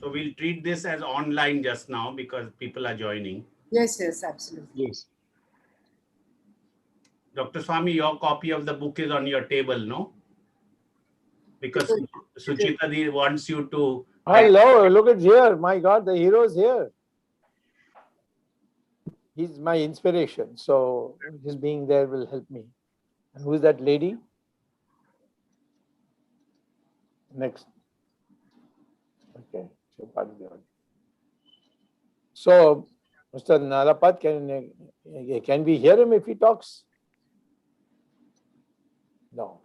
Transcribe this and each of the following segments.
So we'll treat this as online just now because people are joining. Yes, absolutely. Yes. Dr. Swamy, your copy of the book is on your table, no? Because Sucheta wants you to... Hello, look at here. My God, the hero is here. He's my inspiration. So his being there will help me. And who is that lady? Next. Okay. So, Mr. Nalapat, can we hear him if he talks? No.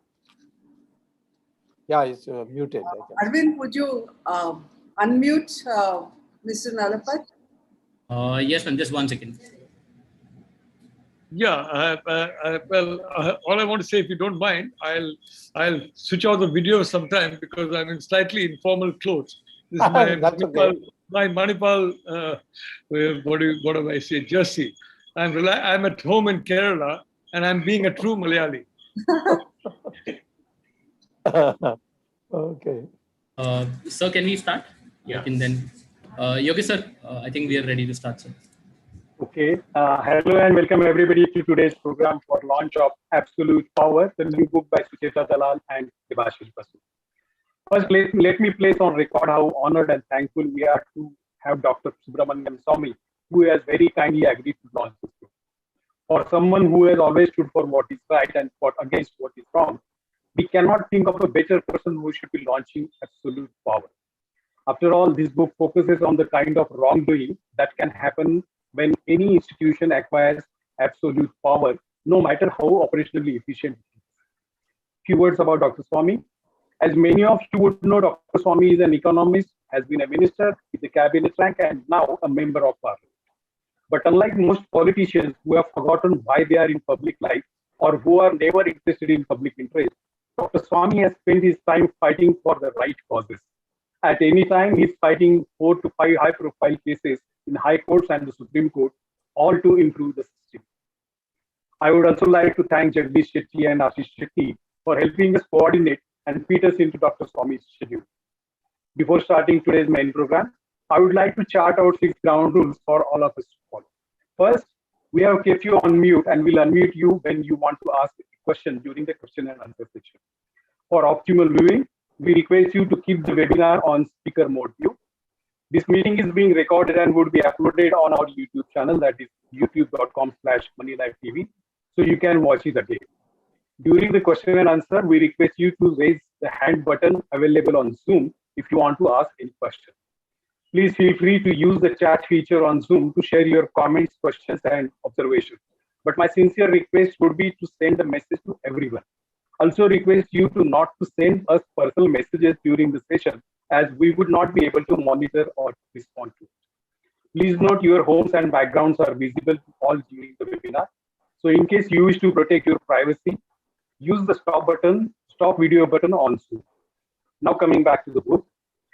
Yeah, he's muted. Arvind, would you unmute Mr. Nalapat? Yes, ma'am. Just 1 second. Yeah, all I want to say, if you don't mind, I'll switch out the video sometime because I'm in slightly informal clothes. This is my Manipal, what do I say, jersey. I'm at home in Kerala and I'm being a true Malayali. Okay. Sir, can we start? Yeah. And then, Yogi sir, I think we are ready to start, sir. Okay. Hello and welcome everybody to today's program for launch of Absolute Power, the new book by Sucheta Dalal and Debashis Basu. First, let me place on record how honored and thankful we are to have Dr. Subramanian Swamy, who has very kindly agreed to launch this book. For someone who has always stood for what is right and fought against what is wrong, we cannot think of a better person who should be launching Absolute Power. After all, this book focuses on the kind of wrongdoing that can happen when any institution acquires absolute power, no matter how operationally efficient it is. Few words about Dr. Swamy. As many of you would know, Dr. Swamy is an economist, has been a minister with a cabinet rank, and now a member of parliament. But unlike most politicians who have forgotten why they are in public life or who are never interested in public interest, Dr. Swamy has spent his time fighting for the right causes. At any time, he's fighting 4 to 5 high-profile cases in high courts and the Supreme Court, all to improve the system. I would also like to thank Jagdish Shetty and Ashish Shetty for helping us coordinate and fit us into Dr. Swamy's schedule. Before starting today's main program, I would like to chart out 6 ground rules for all of us to follow. First, we have kept you on mute and will unmute you when you want to ask a question during the question and answer section. For optimal viewing, we request you to keep the webinar on speaker mode view. This meeting is being recorded and would be uploaded on our YouTube channel, that is youtube.com/MoneyLiveTV, so you can watch it again. During the question and answer, we request you to raise the hand button available on Zoom if you want to ask any question. Please feel free to use the chat feature on Zoom to share your comments, questions, and observations. But my sincere request would be to send a message to everyone. Also request you to not to send us personal messages during the session, as we would not be able to monitor or respond to it. Please note your homes and backgrounds are visible to all during the webinar. So in case you wish to protect your privacy, use the stop video button on Zoom. Now coming back to the book.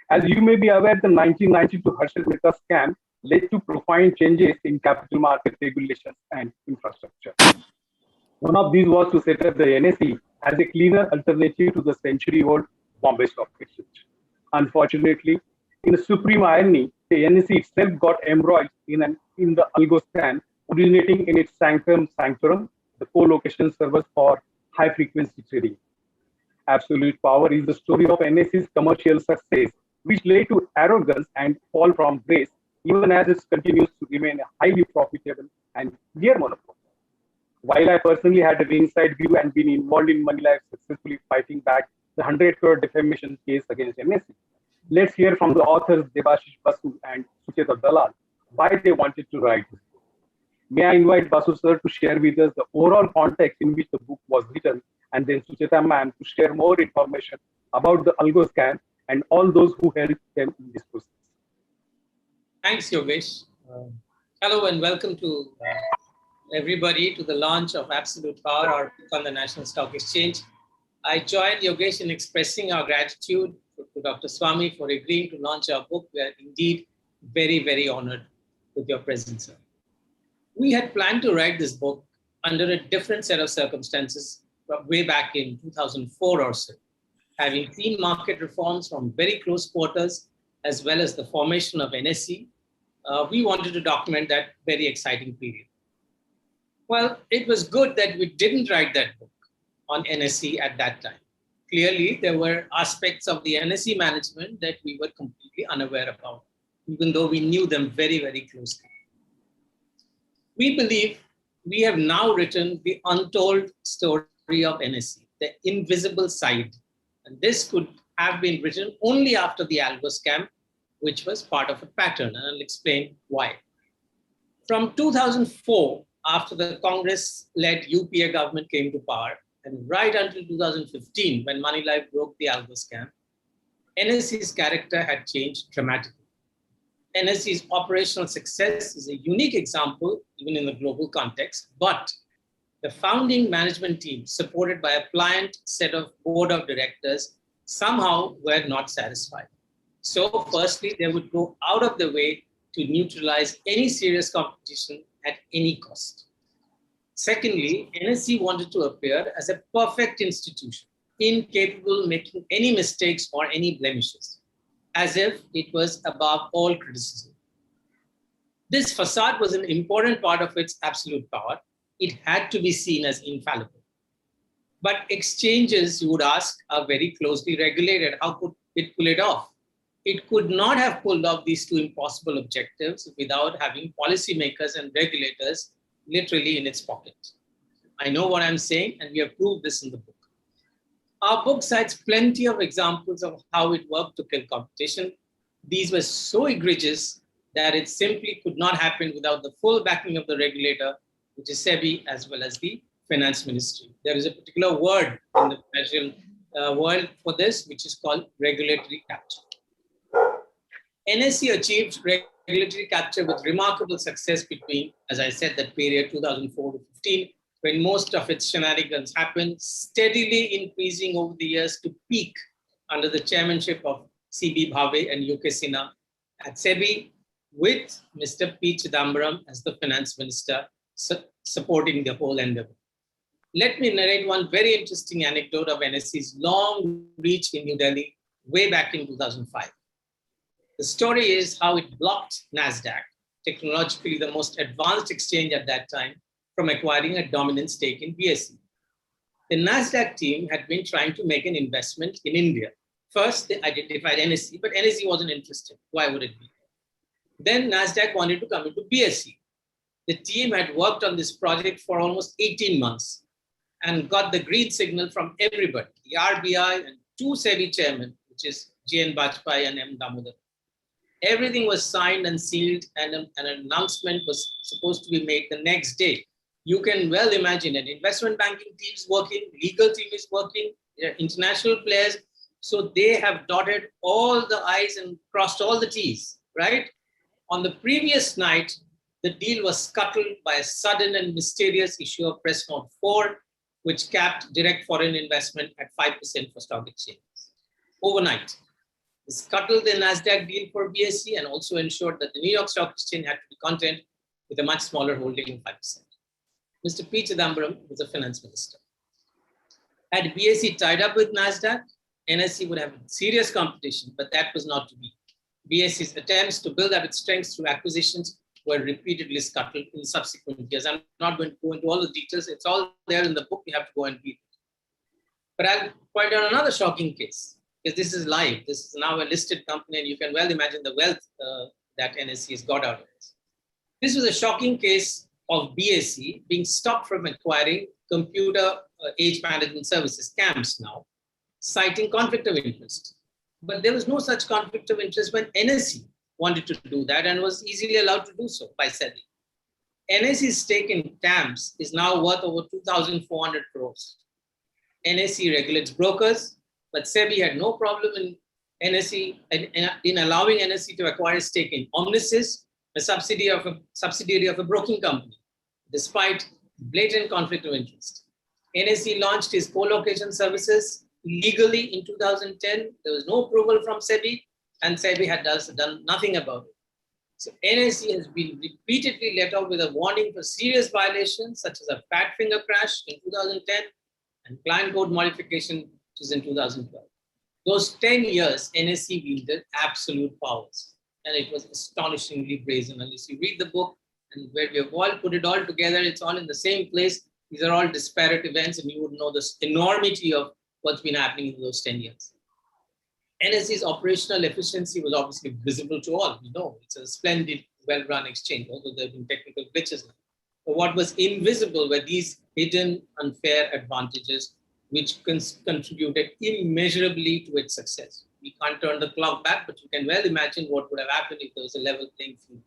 As you may be aware, the 1992 Harshad Mehta scam led to profound changes in capital market regulations and infrastructure. One of these was to set up the NSE as a cleaner alternative to the century-old Bombay Stock Exchange. Unfortunately, in a supreme irony, the NSE itself got embroiled in the algo scam, originating in its sanctum sanctorum, the co-location servers for high-frequency trading. Absolute Power is the story of NSE's commercial success, which led to arrogance and fall from grace, even as it continues to remain a highly profitable and near monopoly. While I personally had an inside view and been involved in Money Life successfully fighting back the 100 crore defamation case against NSE, let's hear from the authors Debashis Basu and Sucheta Dalal why they wanted to write this book. May I invite Basu sir to share with us the overall context in which the book was written, and then Sucheta ma'am to share more information about the algo scam and all those who helped them in this process. Thanks, Yogesh. Hello and welcome to everybody to the launch of Absolute Power, our book on the National Stock Exchange. I join Yogesh in expressing our gratitude to Dr. Swamy for agreeing to launch our book. We are indeed very, very honored with your presence, sir. We had planned to write this book under a different set of circumstances from way back in 2004 or so, having seen market reforms from very close quarters as well as the formation of NSE, we wanted to document that very exciting period. Well, it was good that we didn't write that book on NSE at that time. Clearly, there were aspects of the NSE management that we were completely unaware about, even though we knew them very, very closely. We believe we have now written the untold story of NSE, the invisible side. And this could have been written only after the Algo scam, which was part of a pattern, and I'll explain why. From 2004, after the Congress-led UPA government came to power, and right until 2015, when Moneylife broke the Algo scam, NSE's character had changed dramatically. NSE's operational success is a unique example, even in the global context, but the founding management team, supported by a pliant set of board of directors, somehow were not satisfied. So firstly, they would go out of the way to neutralize any serious competition at any cost. Secondly, NSE wanted to appear as a perfect institution, incapable of making any mistakes or any blemishes, as if it was above all criticism. This facade was an important part of its absolute power. It had to be seen as infallible. But exchanges, you would ask, are very closely regulated. How could it pull it off? It could not have pulled off these two impossible objectives without having policymakers and regulators literally in its pocket. I know what I'm saying, and we have proved this in the book. Our book cites plenty of examples of how it worked to kill competition. These were so egregious that it simply could not happen without the full backing of the regulator, which is SEBI, as well as the Finance Ministry. There is a particular word in the financial world for this, which is called regulatory capture. NSE achieved regulatory capture with remarkable success between, as I said, that period 2004 to 15, when most of its shenanigans happened, steadily increasing over the years to peak under the chairmanship of C.B. Bhave and U.K. Sinha at SEBI, with Mr. P. Chidambaram as the finance minister supporting the whole endeavor. Let me narrate one very interesting anecdote of NSE's long reach in New Delhi way back in 2005. The story is how it blocked NASDAQ, technologically the most advanced exchange at that time, from acquiring a dominant stake in BSE. The NASDAQ team had been trying to make an investment in India. First, they identified NSE, but NSE wasn't interested. Why would it be? Then NASDAQ wanted to come into BSE. The team had worked on this project for almost 18 months and got the green signal from everybody, the RBI and two SEBI chairmen, which is G.N. Bajpai and M. Damodar. Everything was signed and sealed, and an announcement was supposed to be made the next day. You can well imagine an investment banking team is working, legal team is working, international players. So they have dotted all the I's and crossed all the T's, right? On the previous night, the deal was scuttled by a sudden and mysterious issue of Press Note 4, which capped direct foreign investment at 5% for stock exchanges. Overnight, it scuttled the NASDAQ deal for BSE and also ensured that the New York Stock Exchange had to be content with a much smaller holding of 5%. Mr. P. Chidambaram was the finance minister. Had BSE tied up with NASDAQ, NSE would have serious competition, but that was not to be. BSE's attempts to build up its strengths through acquisitions were repeatedly scuttled in subsequent years. I'm not going to go into all the details. It's all there in the book. You have to go and read it. But I'll point out another shocking case, because this is live. This is now a listed company, and you can well imagine the wealth that NSE has got out of this. This was a shocking case of BSE being stopped from acquiring computer age management services, CAMS now, citing conflict of interest. But there was no such conflict of interest when NSE wanted to do that and was easily allowed to do so by SEBI. NSE's stake in CAMS is now worth over 2,400 crores. NSE regulates brokers, but SEBI had no problem in NSE in allowing NSE to acquire a stake in Omnisys, a subsidiary of a broking company, despite blatant conflict of interest. NSE launched its co-location services legally in 2010. There was no approval from SEBI, and SEBI had done nothing about it. So NSE has been repeatedly let off with a warning for serious violations, such as a fat finger crash in 2010 and client code modification, which is in 2012. those 10 years, NSE wielded absolute powers. And it was astonishingly brazen. Unless you read the book and where we have all put it all together, it's all in the same place. These are all disparate events, and you would know the enormity of what's been happening in those 10 years. NSE's operational efficiency was obviously visible to all. You know, it's a splendid, well-run exchange, although there have been technical glitches now. But what was invisible were these hidden unfair advantages which contributed immeasurably to its success. We can't turn the clock back, but you can well imagine what would have happened if there was a level playing field.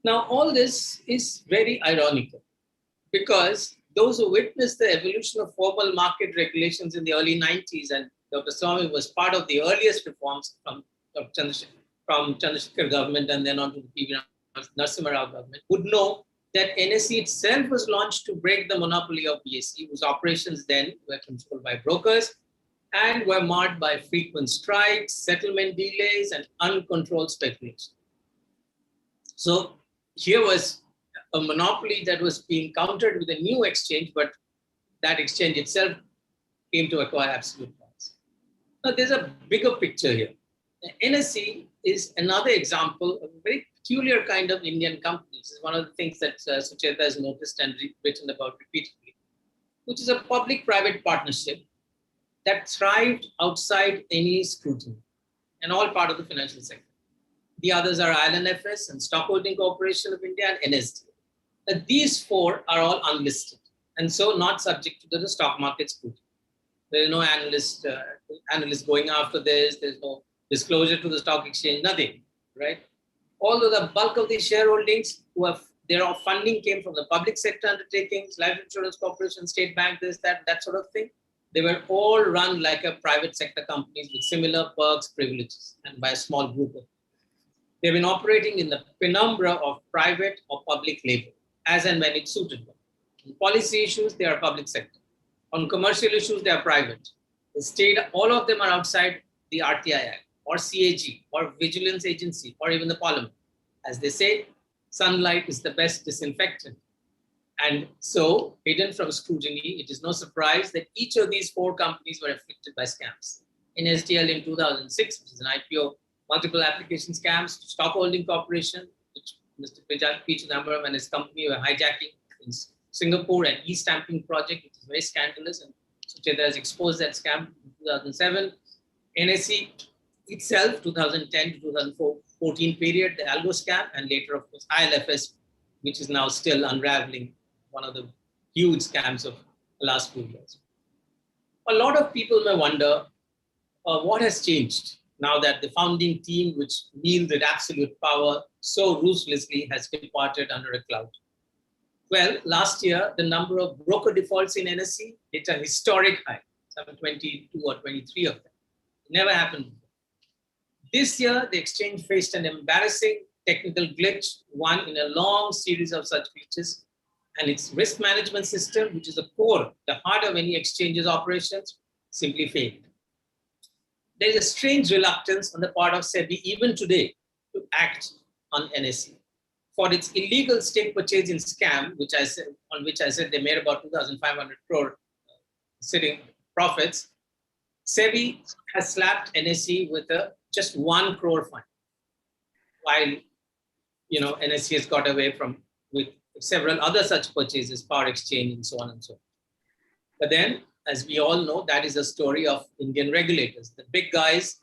Now, all this is very ironical because those who witnessed the evolution of formal market regulations in the early 90s, and Dr. Swamy was part of the earliest reforms from Chandrasekhar government and then on to the P.V. Narasimha Rao government, would know that NSE itself was launched to break the monopoly of BSE, whose operations then were controlled by brokers and were marred by frequent strikes, settlement delays, and uncontrolled speculation. So here was a monopoly that was being countered with a new exchange, but that exchange itself came to acquire absolute powers. Now, there's a bigger picture here. NSE is another example of a very peculiar kind of Indian company. This is one of the things that Sucheta has noticed and written about repeatedly, which is a public-private partnership that thrived outside any scrutiny and all part of the financial sector. The others are ILNFS and Stockholding Corporation of India and NSD. These four are all unlisted and so not subject to the stock market scrutiny. There is no analyst going after this. There's no disclosure to the stock exchange, nothing, right? Although the bulk of the shareholdings, their funding came from the public sector undertakings, life insurance corporation, state bank, this, that sort of thing. They were all run like a private sector companies with similar perks, privileges, and by a small group of them. They've been operating in the penumbra of private or public labor, as and when it suited them. On policy issues, they are public sector. On commercial issues, they are private. The state, all of them are outside the RTI Act, or CAG, or vigilance agency, or even the parliament. As they say, sunlight is the best disinfectant. And so, hidden from scrutiny, it is no surprise that each of these four companies were afflicted by scams. In SDL in 2006, which is an IPO, multiple application scams, Stockholding Corporation, which Mr. P. Chidambaram and his company were hijacking in Singapore, an e-stamping project, which is very scandalous, and Sucheta has exposed that scam in 2007. NSE itself, 2010 to 2014 period, the algo scam, and later, of course, ILFS, which is now still unraveling, one of the huge scams of the last few years. A lot of people may wonder what has changed now that the founding team, which wielded absolute power so ruthlessly, has departed under a cloud. Well, last year, the number of broker defaults in NSE hit a historic high, some 22 or 23 of them. It never happened before. This year, the exchange faced an embarrassing technical glitch, one in a long series of such glitches, and its risk management system, which is the core, the heart of any exchange's operations, simply failed. There is a strange reluctance on the part of SEBI even today to act on NSE. For its illegal stake purchasing scam, on which I said they made about 2,500 crore sitting profits, SEBI has slapped NSE with just 1 crore fine, while NSE has got away with several other such purchases, power exchange, and so on and so on. But then, as we all know, that is a story of Indian regulators. The big guys,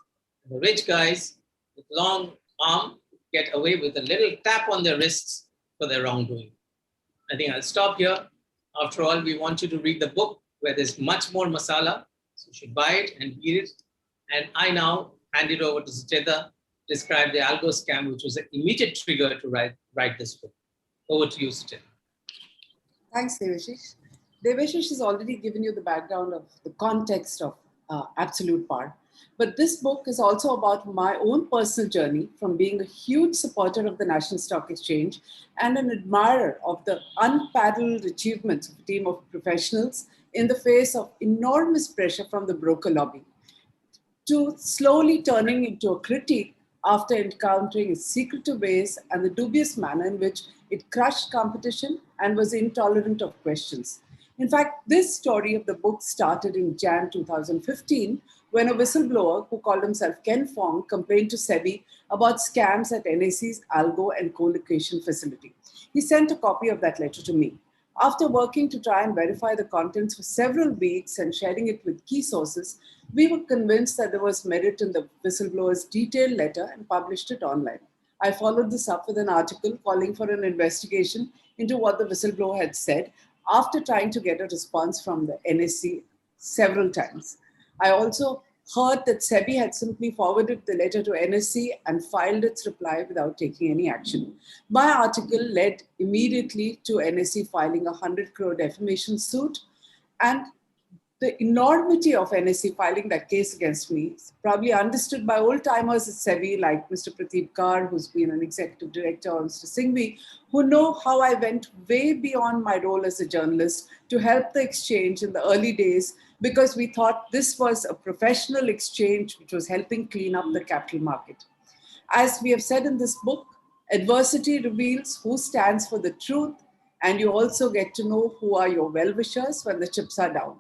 the rich guys with long arm get away with a little tap on their wrists for their wrongdoing. I think I'll stop here. After all, we want you to read the book where there's much more masala. So you should buy it and read it. And I now hand it over to Sucheta to describe the algo scam, which was an immediate trigger to write this book. Over to you, Sucheta. Thanks, Debashis. Debashis has already given you the background of the context of absolute power. But this book is also about my own personal journey from being a huge supporter of the National Stock Exchange and an admirer of the unparalleled achievements of a team of professionals in the face of enormous pressure from the broker lobby, to slowly turning into a critique after encountering its secretive ways and the dubious manner in which it crushed competition and was intolerant of questions. In fact, this story of the book started in Jan 2015 when a whistleblower who called himself Ken Fong complained to SEBI about scams at NAC's algo and co-location facility. He sent a copy of that letter to me. After working to try and verify the contents for several weeks and sharing it with key sources, we were convinced that there was merit in the whistleblower's detailed letter and published it online. I followed this up with an article calling for an investigation into what the whistleblower had said after trying to get a response from the NSC several times. I also heard that SEBI had simply forwarded the letter to NSC and filed its reply without taking any action. My article led immediately to NSC filing a 100 crore defamation suit, and the enormity of NSC filing that case against me is probably understood by old-timers at SEBI like Mr. Pradeep Kar, who's been an executive director, or Mr. Singhvi, who know how I went way beyond my role as a journalist to help the exchange in the early days, because we thought this was a professional exchange which was helping clean up the capital market. As we have said in this book, adversity reveals who stands for the truth, and you also get to know who are your well-wishers when the chips are down.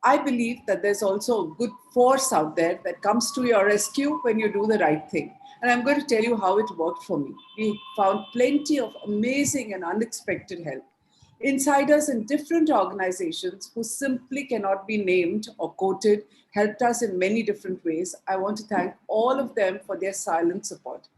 I believe that there's also a good force out there that comes to your rescue when you do the right thing. And I'm going to tell you how it worked for me. We found plenty of amazing and unexpected help. Insiders in different organizations who simply cannot be named or quoted helped us in many different ways. I want to thank all of them for their silent support.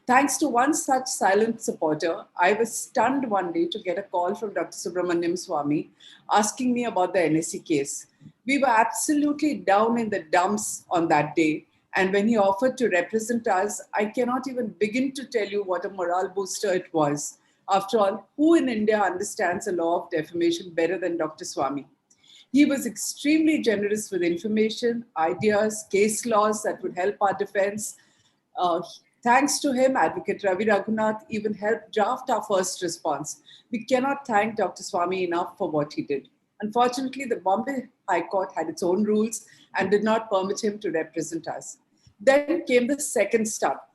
Thanks to one such silent supporter, I was stunned one day to get a call from Dr. Subramanian Swamy asking me about the NSE case. We were absolutely down in the dumps on that day. And when he offered to represent us, I cannot even begin to tell you what a morale booster it was. After all, who in India understands the law of defamation better than Dr. Swamy? He was extremely generous with information, ideas, case laws that would help our defense. Thanks to him, Advocate Ravi Raghunath even helped draft our first response. We cannot thank Dr. Swamy enough for what he did. Unfortunately, the Bombay High Court had its own rules and did not permit him to represent us. Then came the second step.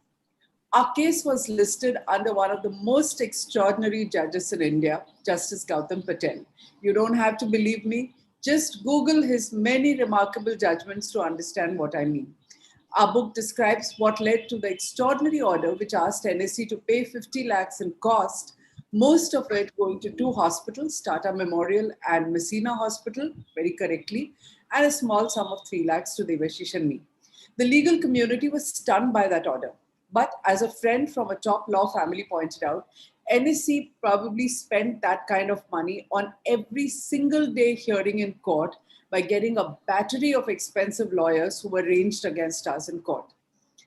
Our case was listed under one of the most extraordinary judges in India, Justice Gautam Patel. You don't have to believe me. Just Google his many remarkable judgments to understand what I mean. Our book describes what led to the extraordinary order which asked NSE to pay 50 lakhs in cost, most of it going to two hospitals, Tata Memorial and Messina Hospital, very correctly, and a small sum of 3 lakhs to Debashis and me. The legal community was stunned by that order. But as a friend from a top law family pointed out, NSE probably spent that kind of money on every single day hearing in court by getting a battery of expensive lawyers who were ranged against us in court.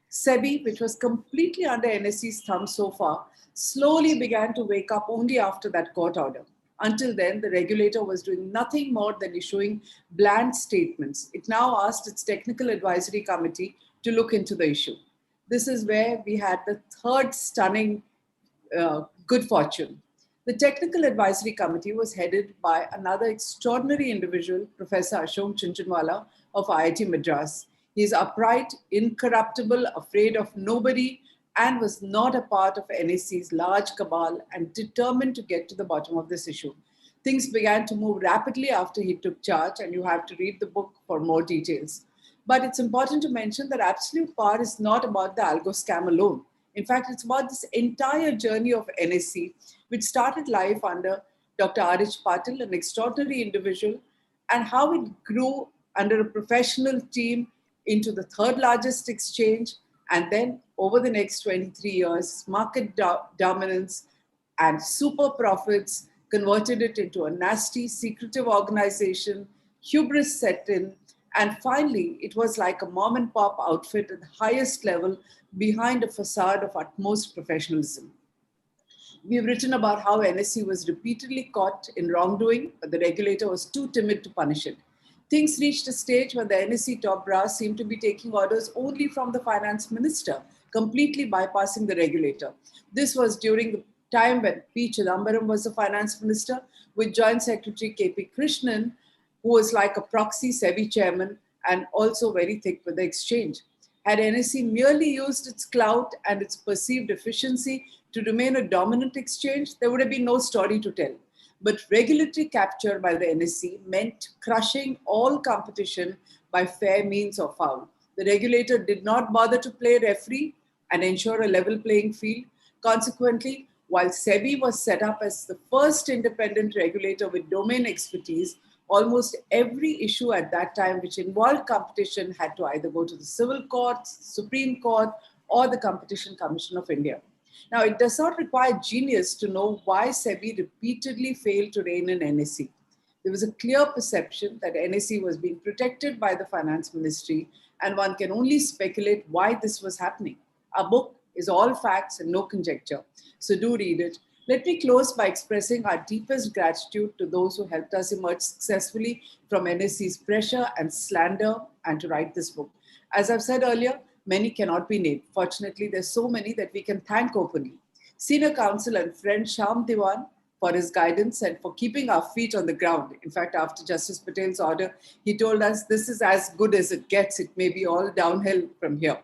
SEBI, which was completely under NSE's thumb so far, slowly began to wake up only after that court order. Until then, the regulator was doing nothing more than issuing bland statements. It now asked its technical advisory committee to look into the issue. This is where we had the third stunning good fortune. The Technical Advisory Committee was headed by another extraordinary individual, Professor Ashok Chinchinwala of IIT Madras. He is upright, incorruptible, afraid of nobody, and was not a part of NSE's large cabal and determined to get to the bottom of this issue. Things began to move rapidly after he took charge, and you have to read the book for more details. But it's important to mention that absolute power is not about the algo scam alone. In fact, it's about this entire journey of NSE, which started life under Dr. R.H. Patil, an extraordinary individual, and how it grew under a professional team into the third largest exchange. And then over the next 23 years, market dominance and super profits converted it into a nasty, secretive organization, hubris set in, and finally, it was like a mom and pop outfit at the highest level behind a facade of utmost professionalism. We've written about how NSE was repeatedly caught in wrongdoing, but the regulator was too timid to punish it. Things reached a stage when the NSE top brass seemed to be taking orders only from the finance minister, completely bypassing the regulator. This was during the time when P. Chidambaram was the finance minister, with Joint Secretary K.P. Krishnan, who was like a proxy SEBI chairman and also very thick with the exchange. Had NSE merely used its clout and its perceived efficiency to remain a dominant exchange, there would have been no story to tell. But regulatory capture by the NSE meant crushing all competition by fair means or foul. The regulator did not bother to play referee and ensure a level playing field. Consequently, while SEBI was set up as the first independent regulator with domain expertise, almost every issue at that time which involved competition had to either go to the civil courts, Supreme Court, or the Competition Commission of India. Now, it does not require genius to know why SEBI repeatedly failed to rein in NSE. There was a clear perception that NSE was being protected by the finance ministry, and one can only speculate why this was happening. Our book is all facts and no conjecture, so do read it. Let me close by expressing our deepest gratitude to those who helped us emerge successfully from NSE's pressure and slander and to write this book. As I've said earlier, many cannot be named. Fortunately, there's so many that we can thank openly. Senior counsel and friend Shyam Diwan for his guidance and for keeping our feet on the ground. In fact, after Justice Patel's order, he told us this is as good as it gets. It may be all downhill from here.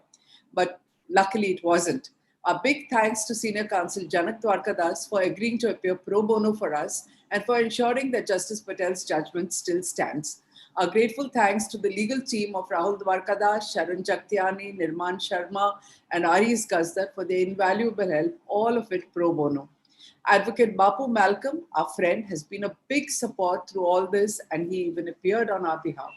But luckily it wasn't. A big thanks to Senior Counsel Janak Dwarkadas for agreeing to appear pro bono for us and for ensuring that Justice Patel's judgment still stands. A grateful thanks to the legal team of Rahul Dwarkadas, Sharan Jaktiani, Nirman Sharma, and Aris Gazdar for their invaluable help, all of it pro bono. Advocate Bapu Malcolm, our friend, has been a big support through all this, and he even appeared on our behalf.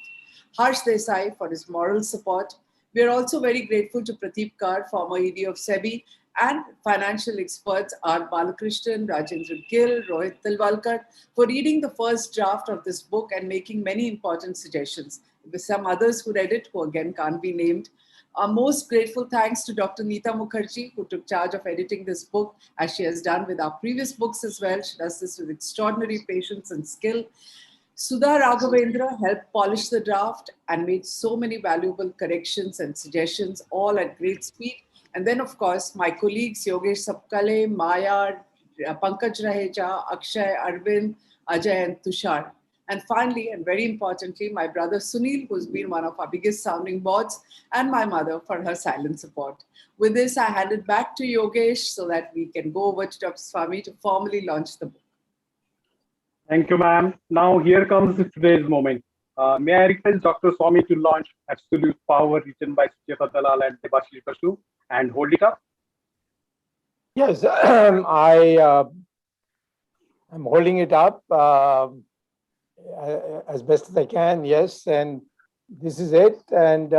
Harsh Desai for his moral support. We are also very grateful to Pradeep Kar, former ED of SEBI, and financial experts R. Balakrishnan, Rajendra Gill, Rohit Tilwalkar for reading the first draft of this book and making many important suggestions. With some others who read it, who again can't be named. Our most grateful thanks to Dr. Neeta Mukherjee, who took charge of editing this book, as she has done with our previous books as well. She does this with extraordinary patience and skill. Sudha Raghavendra helped polish the draft and made so many valuable corrections and suggestions, all at great speed. And then, of course, my colleagues Yogesh Sapkale, Maya, Pankaj Raheja, Akshay, Arvind, Ajay, and Tushar. And finally, and very importantly, my brother Sunil, who's been one of our biggest sounding boards, and my mother for her silent support. With this, I hand it back to Yogesh so that we can go over to Dr. Swamy to formally launch the book. Thank you, ma'am. Now here comes today's moment. May I request Dr. Swamy to launch Absolute Power, written by Sucheta Dalal and Debashis Basu, and hold it up? Yes, I'm holding it up as best as I can, yes, and this is it. And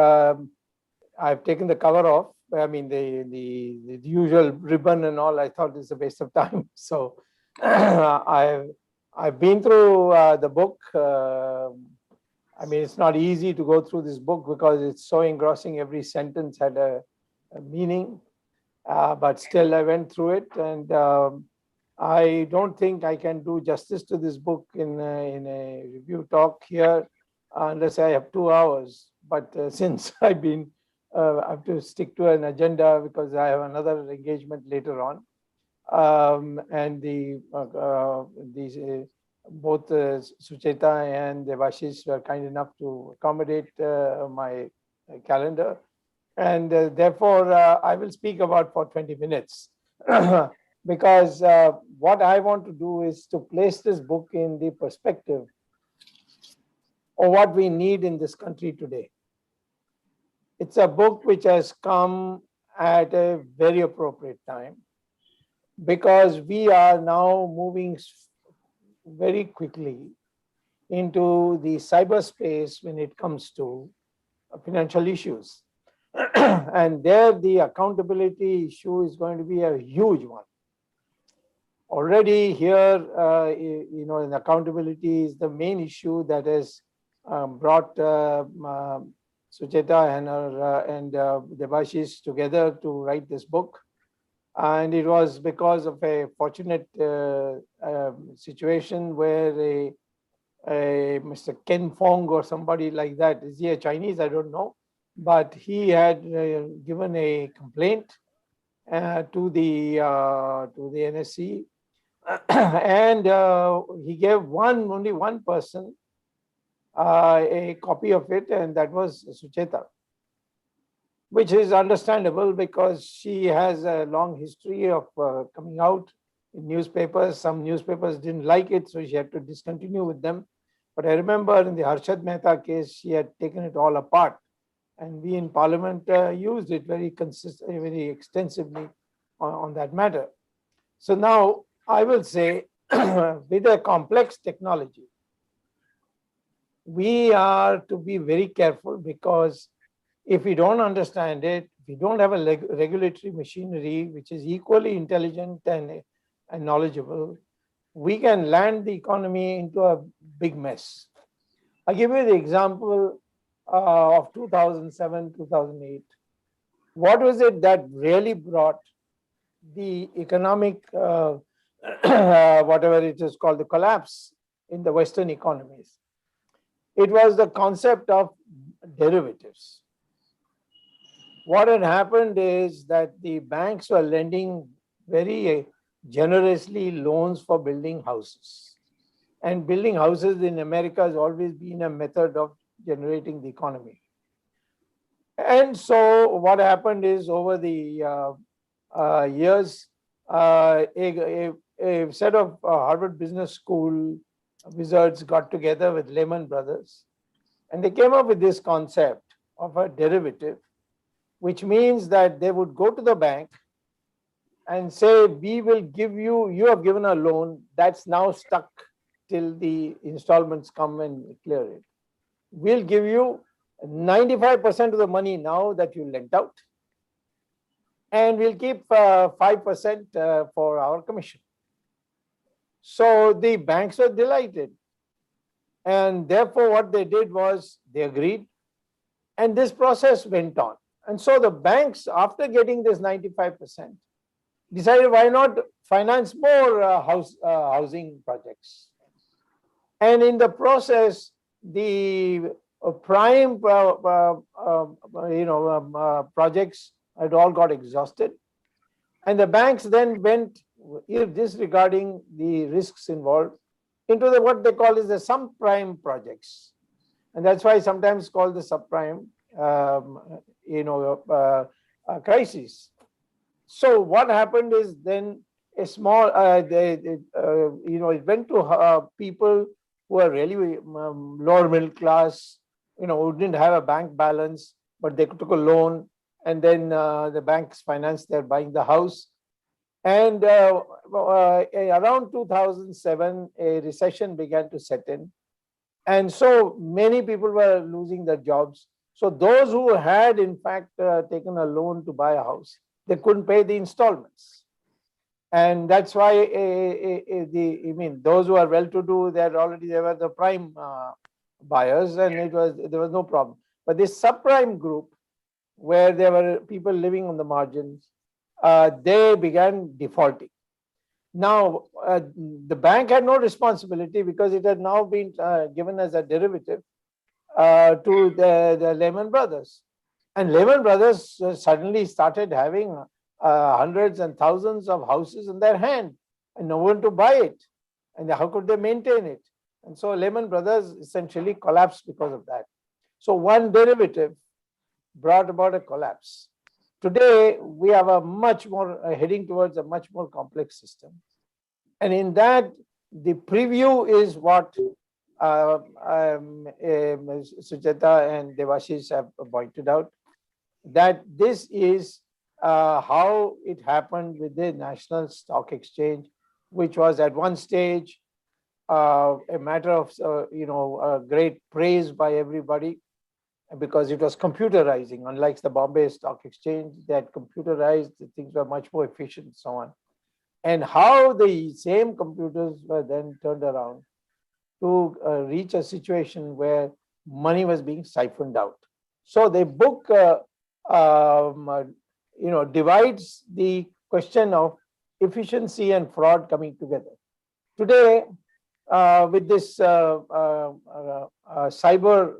I've taken the cover off. I mean, the usual ribbon and all, I thought it's a waste of time. So I've been through the book. I mean, it's not easy to go through this book because it's so engrossing. Every sentence had a meaning, but still I went through it, and I don't think I can do justice to this book in a review talk here unless I have 2 hours. But since I have to stick to an agenda because I have another engagement later on. And both Sucheta and Debashis were kind enough to accommodate my calendar, and therefore I will speak about for 20 minutes because what I want to do is to place this book in the perspective of what we need in this country today. It's a book which has come at a very appropriate time, because we are now moving very quickly into the cyberspace when it comes to financial issues. And there the accountability issue is going to be a huge one. Already here, in accountability is the main issue that has brought Sucheta and Debashis together to write this book. And it was because of a fortunate situation where a Mr. Ken Fong or somebody like that, is he a Chinese? I don't know. But he had given a complaint to the NSE, and he gave only one person a copy of it, and that was Sucheta, which is understandable because she has a long history of coming out in newspapers. Some newspapers didn't like it, so she had to discontinue with them. But I remember in the Harshad Mehta case, she had taken it all apart. And we in Parliament used it very extensively on that matter. So now I will say, with a complex technology, we are to be very careful, because if we don't understand it, we don't have a regulatory machinery which is equally intelligent and knowledgeable, we can land the economy into a big mess. I'll give you the example of 2007, 2008. What was it that really brought the economic, whatever it is called, the collapse in the Western economies? It was the concept of derivatives. What had happened is that the banks were lending very generously loans for building houses. And building houses in America has always been a method of generating the economy. And so what happened is, over the years, a set of Harvard Business School wizards got together with Lehman Brothers, and they came up with this concept of a derivative, which means that they would go to the bank and say, we will give you, you have given a loan that's now stuck till the installments come and clear it. We'll give you 95% of the money now that you lent out, and we'll keep 5% for our commission. So the banks were delighted. And therefore, what they did was they agreed, and this process went on. And so the banks, after getting this 95%, decided, why not finance more housing projects? And in the process, the prime projects had all got exhausted. And the banks then went, disregarding the risks involved, into what they call is the subprime projects. And that's why sometimes called the subprime crisis. So what happened is, then a small, it went to people who are really lower middle class, who didn't have a bank balance, but they took a loan, and then the banks financed their buying the house. And around 2007, a recession began to set in. And so many people were losing their jobs. So those who had, in fact, taken a loan to buy a house, they couldn't pay the installments. And that's why, those who are well-to-do, they were the prime buyers, and there was no problem. But this subprime group, where there were people living on the margins, they began defaulting. Now, the bank had no responsibility, because it had now been given as a derivative to the Lehman Brothers. And Lehman Brothers suddenly started having hundreds and thousands of houses in their hand, and no one to buy it. And how could they maintain it? And so Lehman Brothers essentially collapsed because of that. So one derivative brought about a collapse. Today, we have a much more, heading towards a much more complex system. And in that, the preview is what Sucheta and Debashis have pointed out, that this is how it happened with the National Stock Exchange, which was at one stage a matter of great praise by everybody, because it was computerizing. Unlike the Bombay Stock Exchange, they had computerized, things were much more efficient and so on. And how the same computers were then turned around to reach a situation where money was being siphoned out. So the book divides the question of efficiency and fraud coming together. Today, with this cyber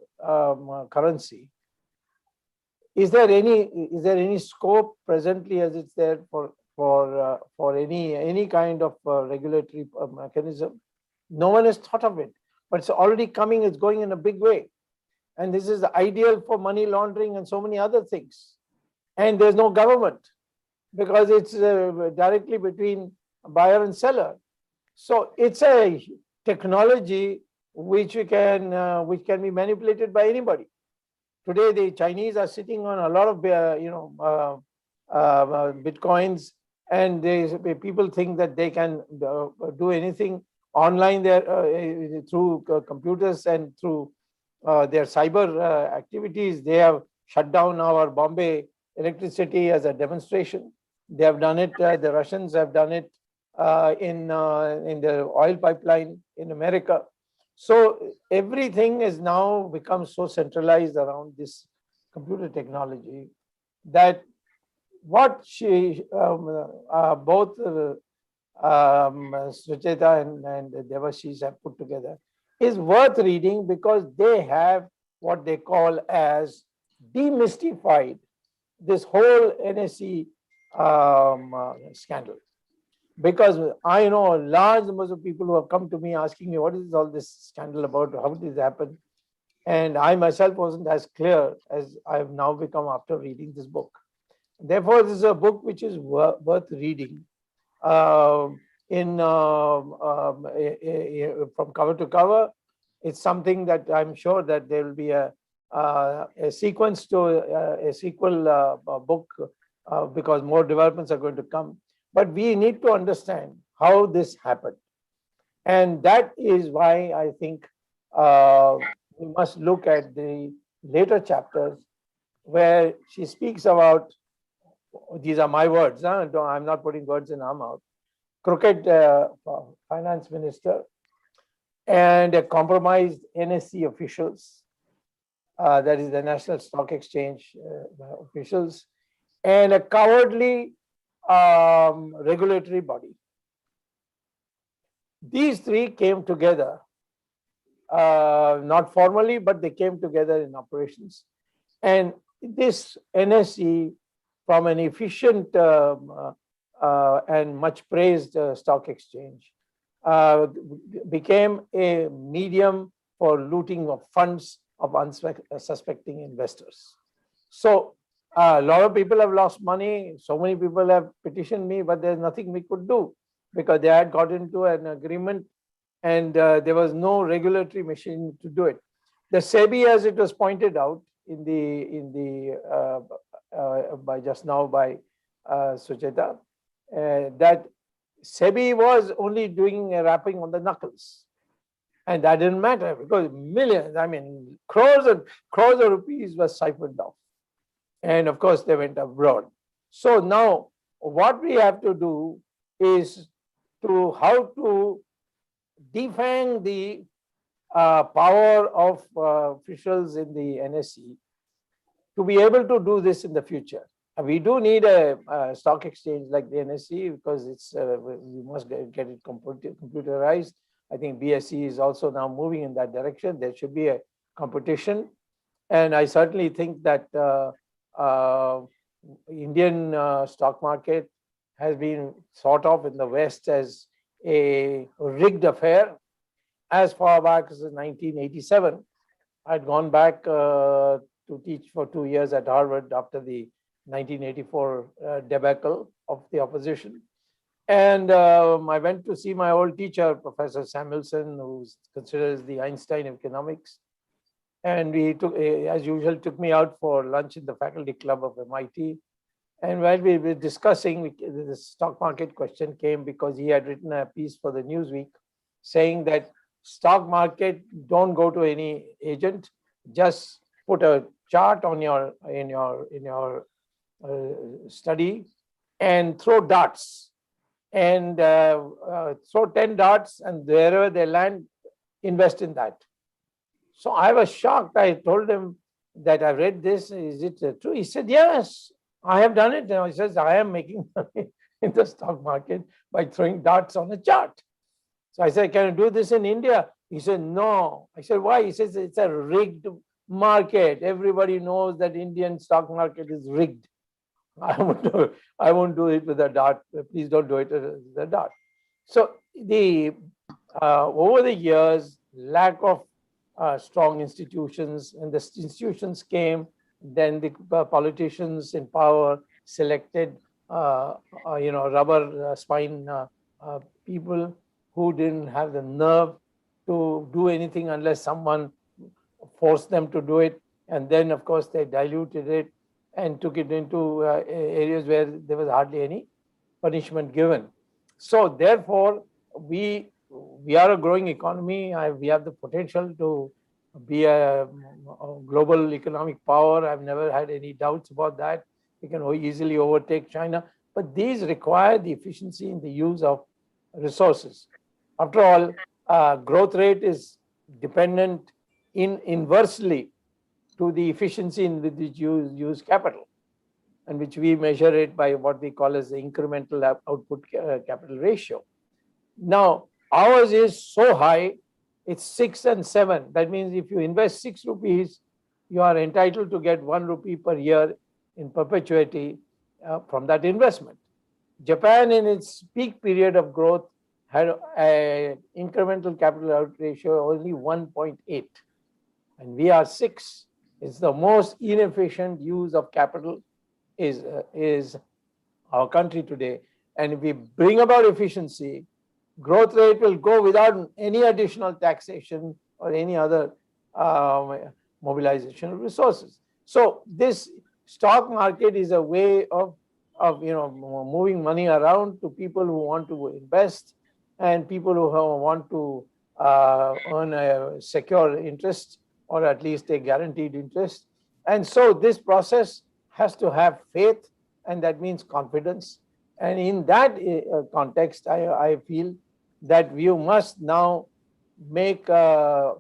currency, is there any scope presently, as it's there, for any kind of regulatory mechanism? No one has thought of it, but it's already coming. It's going in a big way, and this is ideal for money laundering and so many other things. And there's no government, because it's directly between buyer and seller. So it's a technology which can be manipulated by anybody. Today, the Chinese are sitting on a lot of bitcoins, and people think that they can do anything online there through computers and through their cyber activities. They have shut down our Bombay electricity as a demonstration. They have done it. The Russians have done it in the oil pipeline in America. So everything has now become so centralized around this computer technology that what both Sucheta and Debashis have put together is worth reading, because they have what they call as demystified this whole NSE scandal. Because I know large numbers of people who have come to me asking me, what is all this scandal about? How did this happen? And I myself wasn't as clear as I have now become after reading this book. Therefore, this is a book which is worth reading from cover to cover. It's something that I'm sure that there will be a sequence to a sequel book because more developments are going to come. But we need to understand how this happened. And that is why I think we must look at the later chapters where she speaks about, these are my words, I'm not putting words in her mouth, crooked finance minister and a compromised NSE officials, that is the National Stock Exchange officials, and a cowardly regulatory body. These three came together, not formally, but they came together in operations. And this NSE, from an efficient and much praised stock exchange, became a medium for looting of funds of unsuspecting investors. So a lot of people have lost money. So many people have petitioned me, but there's nothing we could do because they had got into an agreement and there was no regulatory machine to do it. The SEBI, as it was pointed out by just now by Sucheta, that SEBI was only doing a rapping on the knuckles. And that didn't matter because millions, crores of rupees were siphoned off. And of course, they went abroad. So now what we have to do is how to defang the power of officials in the NSE to be able to do this in the future. We do need a stock exchange like the NSE because we must get it computerized. I think BSE is also now moving in that direction. There should be a competition. And I certainly think that Indian stock market has been thought of in the West as a rigged affair. As far back as 1987, I'd gone back to teach for 2 years at Harvard after the 1984 debacle of the opposition. And I went to see my old teacher, Professor Samuelson, who's considered as the Einstein of economics. And he took, as usual, took me out for lunch in the faculty club of MIT. And while we were discussing, the stock market question came because he had written a piece for the Newsweek saying that stock market, don't go to any agent, just put a chart on in your study and throw darts and throw 10 darts, and wherever they land, invest in that. So I was shocked. I told him that I read this. Is it true? He said, yes, I have done it. And he says, I am making money in the stock market by throwing darts on a chart. So I said, can I do this in India? He said, no. I said, why? He says, it's a rigged market. Everybody knows that Indian stock market is rigged. I won't do it with a dart. Please don't do it with a dart. So over the years, lack of strong institutions, and the institutions came, then the politicians in power selected rubber spine people who didn't have the nerve to do anything unless someone forced them to do it. And then, of course, they diluted it and took it into areas where there was hardly any punishment given. So therefore, we are a growing economy. We have the potential to be a global economic power. I've never had any doubts about that. We can easily overtake China. But these require the efficiency in the use of resources. After all, growth rate is dependent inversely to the efficiency in which you use capital, and which we measure it by what we call as the incremental output capital ratio. Now, ours is so high, it's 6 and 7. That means if you invest 6 rupees, you are entitled to get 1 rupee per year in perpetuity from that investment. Japan, in its peak period of growth, had an incremental capital out ratio only 1.8, and we are 6. It's the most inefficient use of capital is our country today. And if we bring about efficiency, growth rate will go without any additional taxation or any other mobilization of resources. So this stock market is a way of moving money around to people who want to invest and people who want to earn a secure interest or at least a guaranteed interest. And so this process has to have faith, and that means confidence. And in that context, I feel that you must now make, the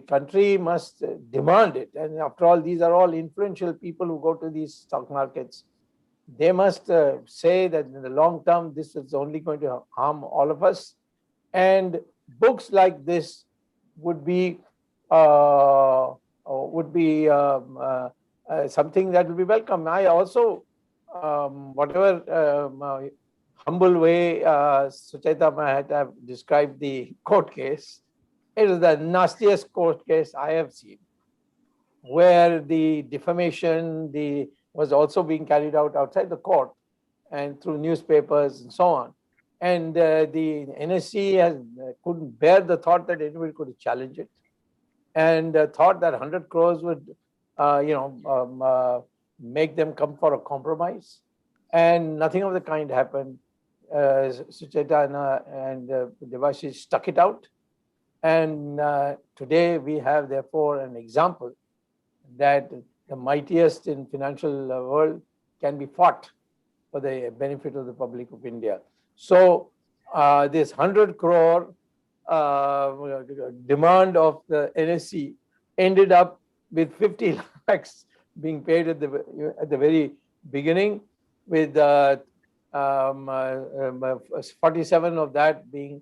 country must demand it. And after all, these are all influential people who go to these stock markets. They must say that in the long term, this is only going to harm all of us. And books like this would be something that will be welcome. I also, whatever humble way Sucheta might have described the court case, it is the nastiest court case I have seen, where the defamation was also being carried out outside the court and through newspapers and so on. And the NSE couldn't bear the thought that anybody could challenge it, and thought that 100 crores would make them come for a compromise. And nothing of the kind happened. Sucheta and Debashis stuck it out. And today we have, therefore, an example that the mightiest in financial world can be fought for the benefit of the public of India. So this 100 crore demand of the NSE ended up with 50 lakhs being paid at the very beginning, with 47 of that being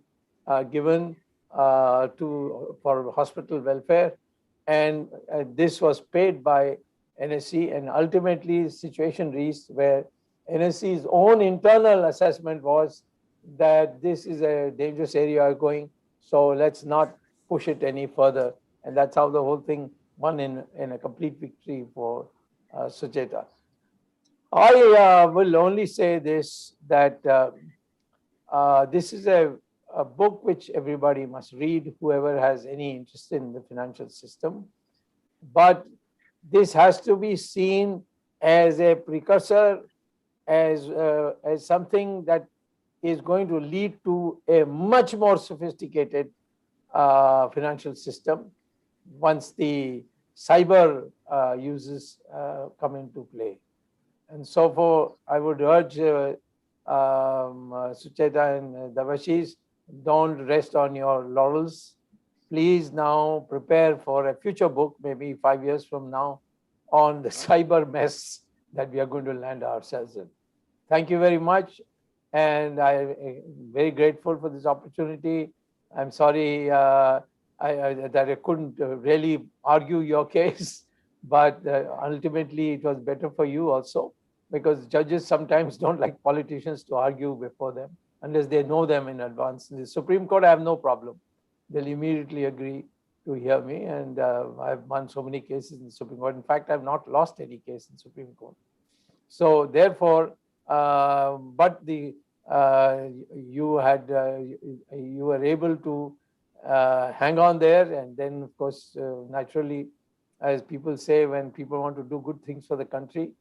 given for hospital welfare, and this was paid by NSE, and ultimately the situation reached where NSE's own internal assessment was that this is a dangerous area going, so let's not push it any further. And that's how the whole thing won in a complete victory for Sucheta. I will only say this, that this is a book which everybody must read, whoever has any interest in the financial system. But this has to be seen as a precursor, as something that is going to lead to a much more sophisticated financial system once the cyber uses come into play. And so I would urge Sucheta and Debashis, don't rest on your laurels. Please now prepare for a future book, maybe 5 years from now, on the cyber mess that we are going to land ourselves in. Thank you very much. And I'm very grateful for this opportunity. I'm sorry that I couldn't really argue your case, but ultimately it was better for you also, because judges sometimes don't like politicians to argue before them unless they know them in advance. In the Supreme Court, I have no problem. They'll immediately agree to hear me, and I've won so many cases in the Supreme Court. In fact, I've not lost any case in the Supreme Court. So therefore, but you were able to hang on there. And then, of course, naturally, as people say, when people want to do good things for the country,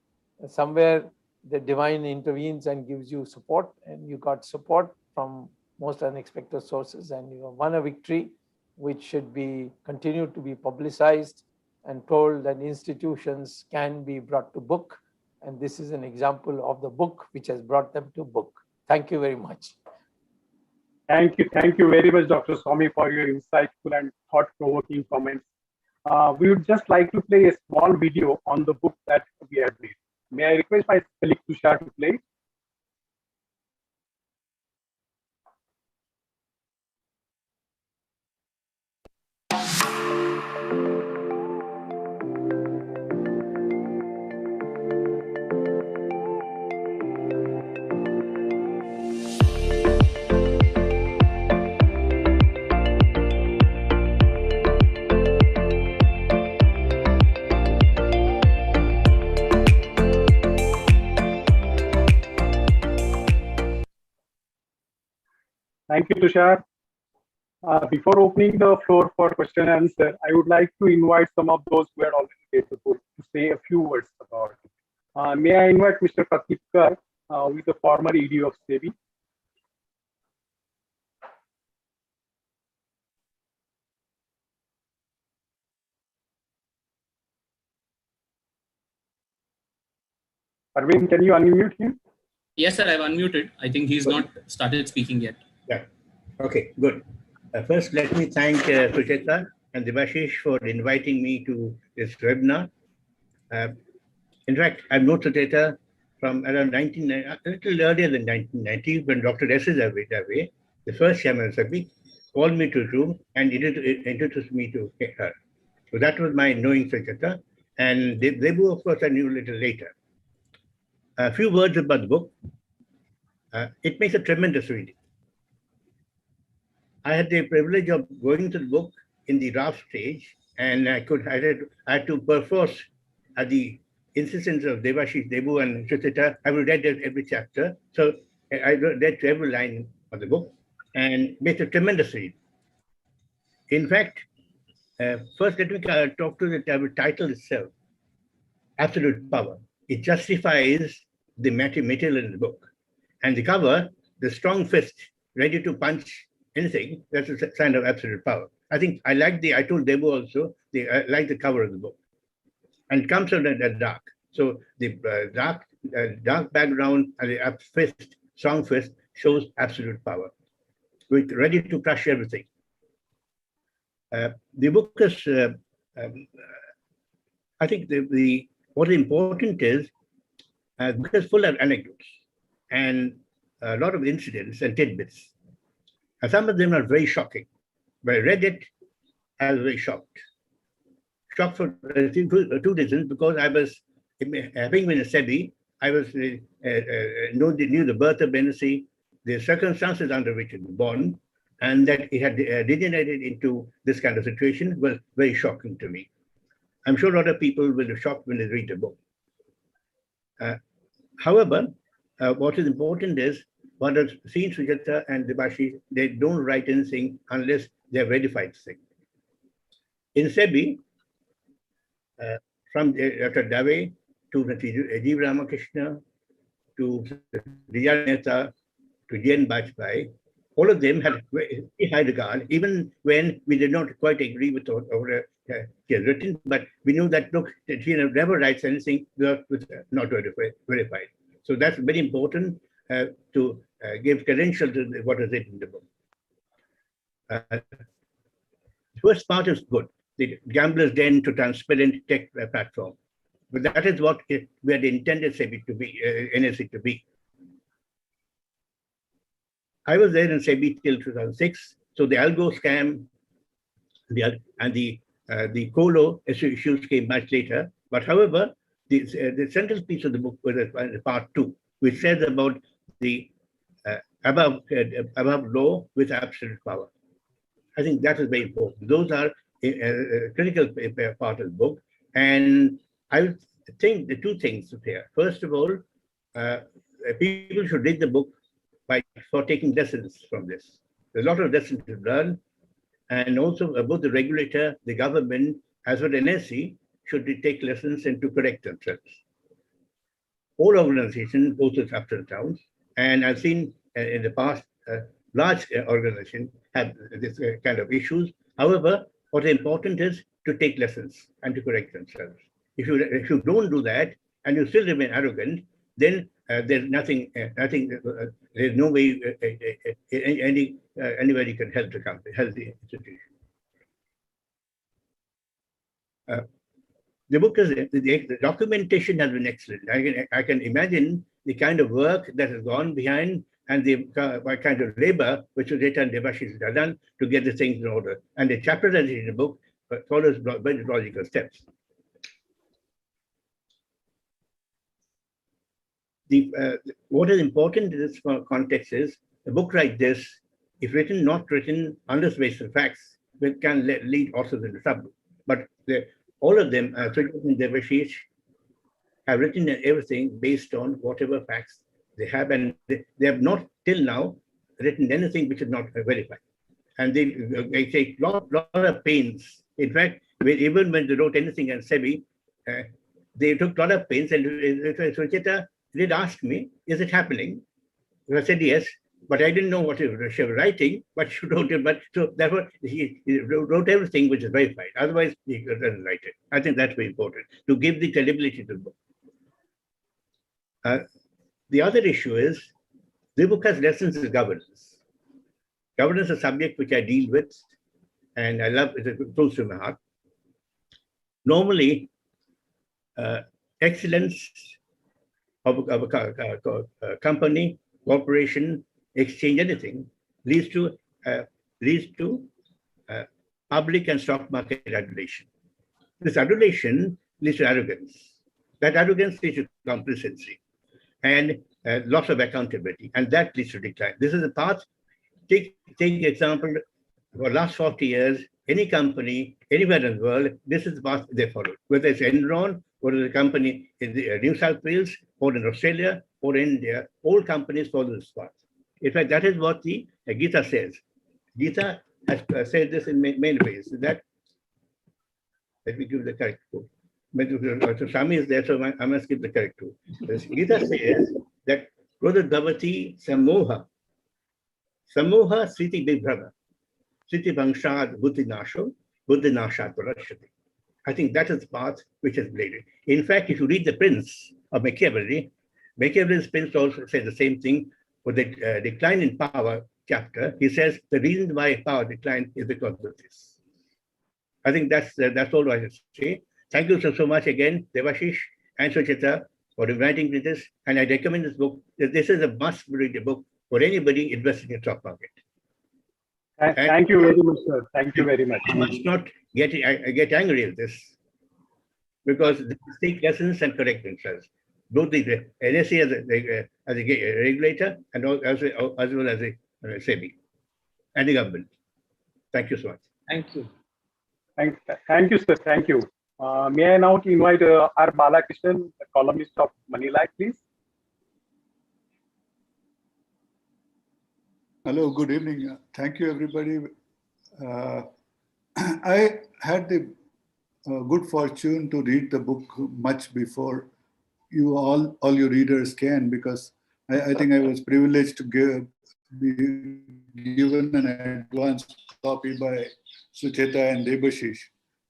somewhere the divine intervenes and gives you support, and you got support from most unexpected sources, and you have won a victory which should be continued to be publicized and told that institutions can be brought to book. And this is an example of the book which has brought them to book. Thank you very much. Thank you very much, Dr. Swamy, for your insightful and thought-provoking comments. We would just like to play a small video on the book that we have read. May I request my colleague Tushar to play? Thank you, Tushar. Before opening the floor for question and answer, I would like to invite some of those who had already read the book to say a few words about it. May I invite Mr. Pratikar, who is the former ED of SEBI. Arvind, can you unmute him? Yes, sir, I've unmuted. I think he's not started speaking yet. Yeah. Okay, good. First, let me thank Sucheta and Debashis for inviting me to this webinar. In fact, I've known Sucheta from around a little earlier than 1990, when Dr. S.S. Away, the first chairman of SEBI, called me to his room and introduced me to her. So that was my knowing Sucheta. And Debu, of course, I knew a little later. A few words about the book. It makes a tremendous reading. I had the privilege of going to the book in the draft stage, and I had to perforce, at the insistence of Debashis, Debu, and Sucheta, I would read every chapter. So I read every line of the book, and made a tremendous read. In fact, first let me talk to the title itself, Absolute Power. It justifies the material in the book. And the cover, the strong fist, ready to punch anything, that's a sign of absolute power. I think I told Debu also, I like the cover of the book. And it comes out at dark. So the dark background and the fist, strong fist, shows absolute power. With ready to crush everything. The book is, I think what is important is, the book is full of anecdotes and a lot of incidents and tidbits. And some of them are very shocking. When I read it, I was very shocked. Shocked for two reasons, because I was, having been a SEBI, I was knew the birth of NSE, the circumstances under which it was born, and that it had degenerated into this kind of situation was very shocking to me. I'm sure a lot of people will be shocked when they read the book. However, what is important is, what I've seen Sucheta and Debashis, they don't write anything unless they've verified things. In SEBI, from Dr. Dave to Rajiv Ramakrishna to Vijay Mehta to Jen Bajpai, all of them had very high regard, even when we did not quite agree with what he has written, but we knew that, look, that he never writes anything not verified. So that's very important to give credential to what is written in the book. The first part is good. The gambler's den to transparent tech platform. But that is what we had intended SEBI to be, NSE to be. I was there in SEBI till 2006. So the algo scam and the colo issues came much later. But however, the central piece of the book was part 2, which says about the above law with absolute power. I think that is very important. Those are a critical part of the book. And I would think the two things here. First of all, people should read the book for taking lessons from this. There's a lot of lessons to learn. And also both the regulator, the government, as well as NSE should take lessons and to correct themselves. All organizations go through ups and downs, and I've seen in the past large organizations have this kind of issues. However, what is important is to take lessons and to correct themselves. If you don't do that and you still remain arrogant, then there's nothing. There's no way anybody can help the company, help the institution. The book is the documentation has been excellent. I can imagine the kind of work that has gone behind and the kind of labor which Sucheta and Debashis have done to get the things in order. And the chapter that is in the book follows very logical steps. What is important in this context is a book like this, if written, not written, unless based on facts, it can lead also to the trouble. But all of them, Sucheta and Debashis, have written everything based on whatever facts they have, and they have not till now written anything which is not verified. And they take a lot of pains. In fact, even when they wrote anything on SEBI, they took a lot of pains. And Sucheta did ask me, "Is it happening?" I said yes, but I didn't know what she was writing. But she wrote it. But so therefore, he wrote everything which is verified. Otherwise, he doesn't write it. I think that's very important to give the credibility to the book. The other issue is the book has lessons in governance. Governance is a subject which I deal with, and I love it. It's close to my heart. Normally, excellence of a company, corporation, exchange, anything leads to public and stock market adulation. This adulation leads to arrogance. That arrogance leads to complacency and loss of accountability, and that leads to decline. This is the path. Take example, for the last 40 years, any company, anywhere in the world, this is the path they follow. Whether it's Enron, or the company in the New South Wales, or in Australia, or in India, all companies follow this path. In fact, that is what the Gita says. Gita has said this in many ways. That, let me give the correct quote. So Swamy is there, so I must give the correct quote. Gita says that Rodha Davati Samoha Sriti Vibhrava Sriti Bangshad Buddhi Nasho Buddhi Nashat Parashati. I think that is the path which is bladed. In fact, if you read the Prince of Machiavelli, Machiavelli's Prince also says the same thing with the decline in power chapter. He says the reason why power declined is because of this. I think that's all I have to say. Thank you so much again, Debashis and Sucheta, for inviting me this. And I recommend this book. This is a must-read book for anybody investing in stock market. Thank you very much, sir. Thank you very much. You must not get angry at this, because they take lessons and correct themselves. Both the NSE as a regulator and as well as a SEBI and the government. Thank you so much. Thank you. Thank you, sir. Thank you. May I now invite R. Balakrishnan, the columnist of Money Life, please? Hello, good evening. Thank you, everybody. I had the good fortune to read the book much before you all your readers can, because I think I was privileged to be given an advance copy by Sucheta and Debashis.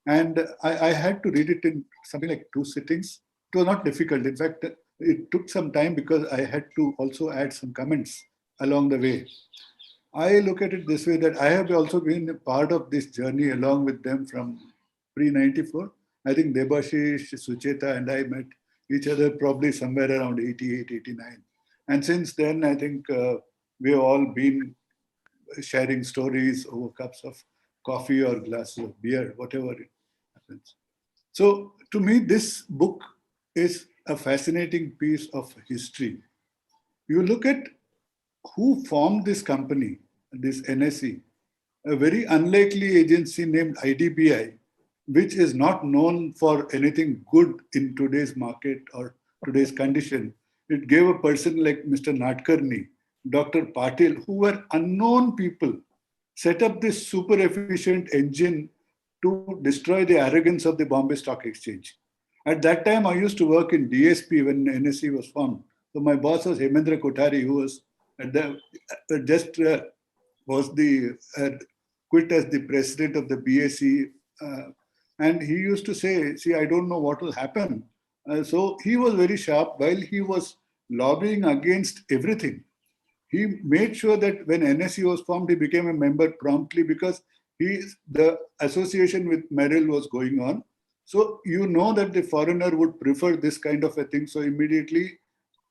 And I had to read it in something like 2 sittings. It was not difficult. In fact, it took some time because I had to also add some comments along the way. I look at it this way, that I have also been a part of this journey along with them from pre-94. I think Debashis, Sucheta and I met each other probably somewhere around 88, 89. And since then, I think we have all been sharing stories over cups of coffee or glasses of beer, whatever it happens. So to me, this book is a fascinating piece of history. You look at who formed this company, this NSE, a very unlikely agency named IDBI, which is not known for anything good in today's market or today's condition. It gave a person like Mr. Nadkarni, Dr. Patil, who were unknown people set up this super efficient engine to destroy the arrogance of the Bombay Stock Exchange. At that time, I used to work in DSP when NSE was formed. So my boss was Hemendra Kothari, who was at the, quit as the president of the BSE. And he used to say, see, I don't know what will happen. So he was very sharp while he was lobbying against everything. He made sure that when NSE was formed, he became a member promptly because the association with Merrill was going on. So you know that the foreigner would prefer this kind of a thing. So immediately,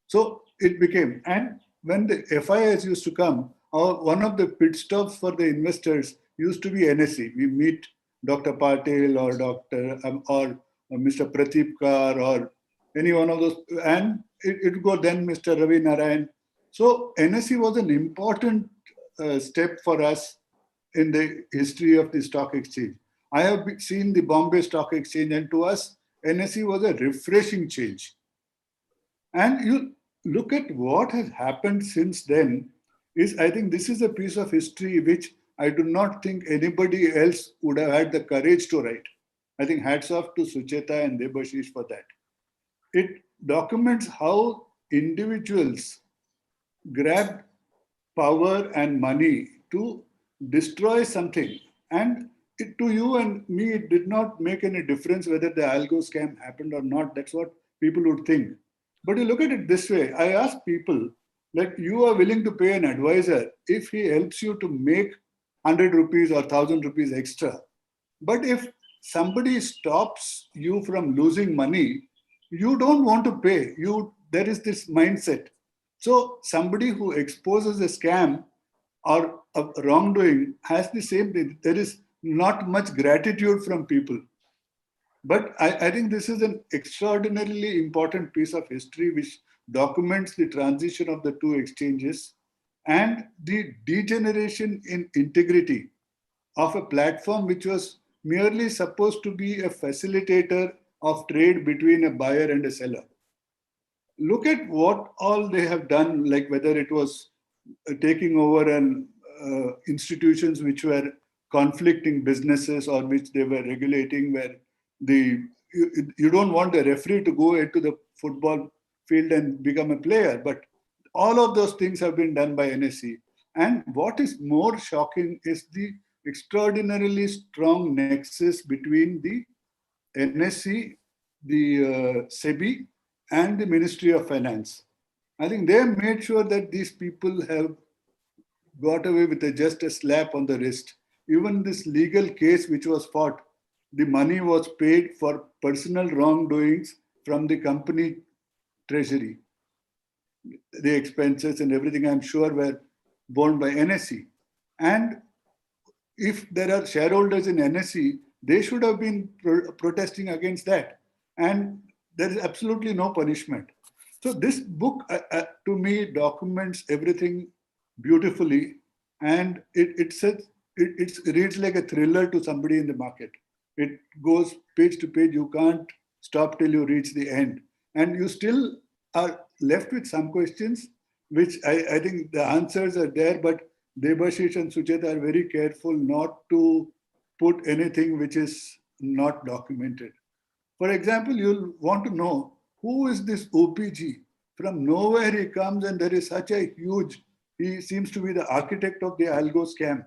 so it became. And when the FIS used to come, one of the pit stops for the investors used to be NSE. We meet Dr. Patel or or Mr. Pradeep Kar or any one of those, and it would go then Mr. Ravi Narayan. So NSE was an important step for us in the history of the stock exchange. I have seen the Bombay Stock Exchange, and to us, NSE was a refreshing change. And you look at what has happened since then, I think this is a piece of history which I do not think anybody else would have had the courage to write. I think hats off to Sucheta and Debashis for that. It documents how individuals grabbed power and money to destroy something. And to you and me, it did not make any difference whether the algo scam happened or not. That's what people would think. But you look at it this way. I ask people that you are willing to pay an advisor if he helps you to make 100 rupees or 1,000 rupees extra. But if somebody stops you from losing money, you don't want to pay. There is this mindset. So somebody who exposes a scam or a wrongdoing has the same thing. There is not much gratitude from people. But I think this is an extraordinarily important piece of history which documents the transition of the two exchanges and the degeneration in integrity of a platform which was merely supposed to be a facilitator of trade between a buyer and a seller. Look at what all they have done, like whether it was taking over and institutions which were conflicting businesses or which they were regulating, where you don't want a referee to go into the football field and become a player, but all of those things have been done by NSE. And what is more shocking is the extraordinarily strong nexus between the NSE, the SEBI, and the Ministry of Finance. I think they have made sure that these people have got away with just a slap on the wrist. Even this legal case which was fought, the money was paid for personal wrongdoings from the company treasury. The expenses and everything, I'm sure, were borne by NSE. And if there are shareholders in NSE, they should have been protesting against that. And there is absolutely no punishment. So this book, to me, documents everything beautifully. And it reads like a thriller to somebody in the market. It goes page to page. You can't stop till you reach the end. And you still are left with some questions, which I think the answers are there, but Debashis and Sucheta are very careful not to put anything which is not documented. For example, you'll want to know, who is this OPG? From nowhere he comes and there is such a huge, he seems to be the architect of the algo scam.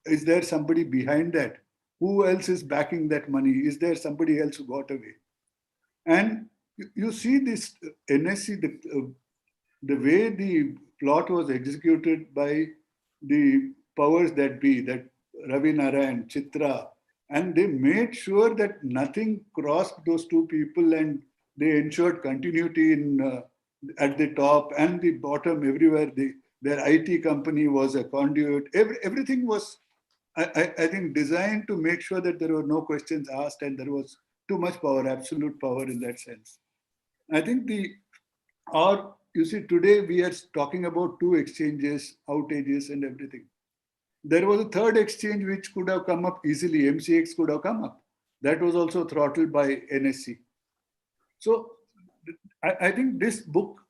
Is there somebody behind that? Who else is backing that money? Is there somebody else who got away? And you see this NSE, the way the plot was executed by the powers that be, that Ravi Narayan, Chitra, and they made sure that nothing crossed those two people, and they ensured continuity in at the top and the bottom everywhere. Their IT company was a conduit. Everything was, I think, designed to make sure that there were no questions asked and there was too much power, absolute power in that sense. I think you see, today we are talking about two exchanges, outages and everything. There was a third exchange which could have come up easily. MCX could have come up. That was also throttled by NSE. So I think this book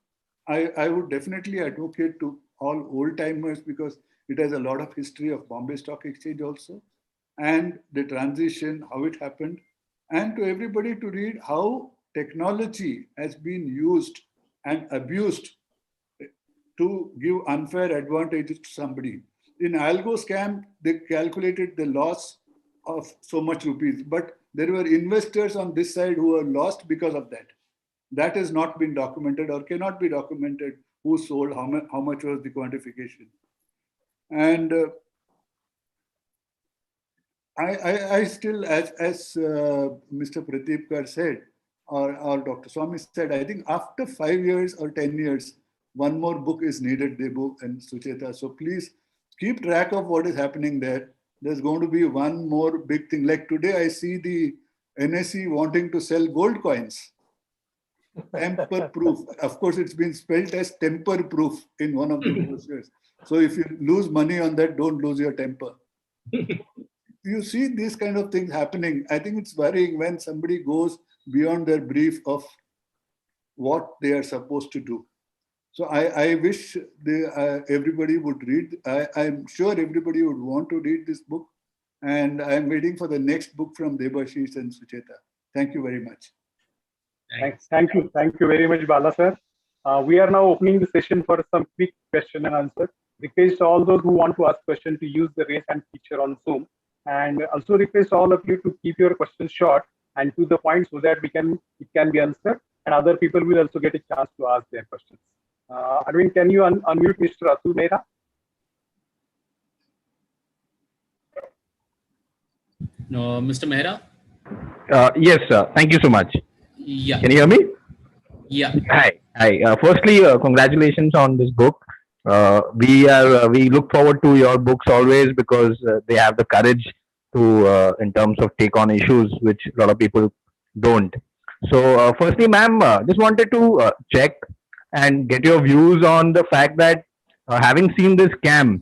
I would definitely advocate to all old timers because it has a lot of history of Bombay Stock Exchange also, and the transition, how it happened, and to everybody to read how technology has been used and abused to give unfair advantages to somebody. In algo scam, they calculated the loss of so much rupees, but there were investors on this side who were lost because of that. That has not been documented or cannot be documented. Who sold, how much was the quantification. And I still, as Mr. Pradeepkar said, or Dr. Swamy said, I think after 5 years or 10 years, one more book is needed, Debu and Sucheta. So please keep track of what is happening there. There's going to be one more big thing. Like today, I see the NSE wanting to sell gold coins. Temper proof. Of course, it's been spelled as temper proof in one of the brochures. So if you lose money on that, don't lose your temper. You see these kind of things happening. I think it's worrying when somebody goes beyond their brief of what they are supposed to do. So I wish everybody would read. I'm sure everybody would want to read this book. And I'm waiting for the next book from Debashis and Sucheta. Thank you very much. Thank you very much, Bala sir. We are now opening the session for some quick question and answer. Request all those who want to ask questions to use the raise hand feature on Zoom, and also request all of you to keep your questions short and to the point so that it can be answered, and other people will also get a chance to ask their questions. Arvind, can you unmute Mr. Atul Mehra? No, Mr. Mehra? Yes, sir. Thank you so much. Yeah. Can you hear me? Yeah. Hi. Firstly, congratulations on this book. We look forward to your books always because they have the courage to, in terms of take on issues which a lot of people don't. So, firstly, ma'am, just wanted to check and get your views on the fact that having seen this scam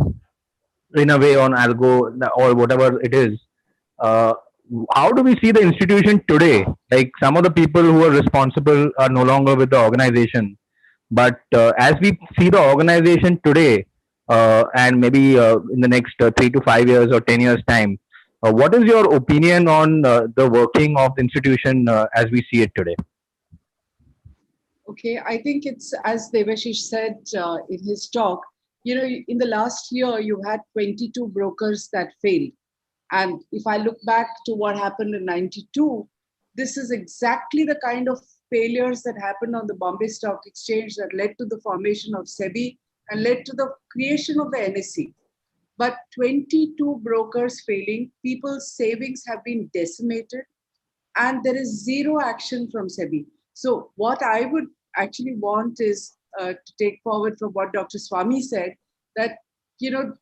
in a way on algo or whatever it is, uh, how do we see the institution today? Like some of the people who are responsible are no longer with the organization, but as we see the organization today, and maybe in the next 3 to 5 years or 10 years time, what is your opinion on the working of the institution as we see it today? Okay, I think it's as Devashish said in his talk, in the last year, you had 22 brokers that failed. And if I look back to what happened in 92, this is exactly the kind of failures that happened on the Bombay Stock Exchange that led to the formation of SEBI and led to the creation of the NSE. But 22 brokers failing, people's savings have been decimated, and there is zero action from SEBI. So what I would actually want is to take forward from what Dr. Swamy said, that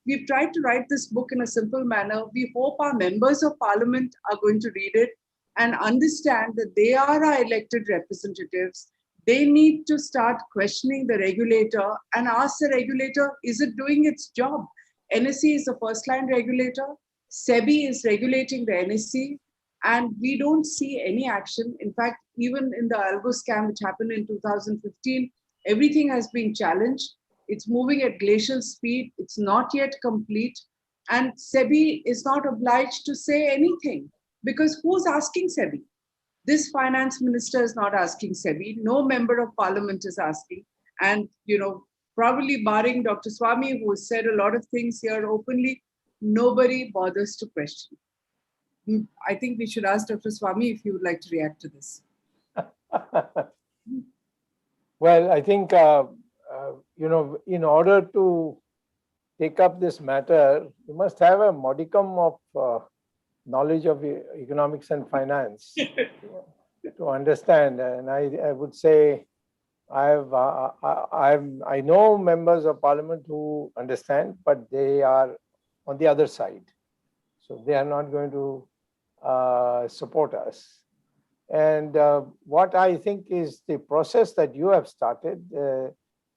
we've tried to write this book in a simple manner. We hope our members of parliament are going to read it and understand that they are our elected representatives. They need to start questioning the regulator and ask the regulator, is it doing its job? NSE is the first line regulator. SEBI is regulating the NSE. And we don't see any action. In fact, even in the algo scam, which happened in 2015, everything has been challenged. It's moving at glacial speed. It's not yet complete. And SEBI is not obliged to say anything because who's asking SEBI? This finance minister is not asking SEBI. No member of parliament is asking. And, probably barring Dr. Swamy, who has said a lot of things here openly, nobody bothers to question. I think we should ask Dr. Swamy if he would like to react to this. Well, I think, in order to take up this matter, you must have a modicum of knowledge of economics and finance to understand. And I would say I know members of parliament who understand, but they are on the other side. So they are not going to support us. And what I think is the process that you have started,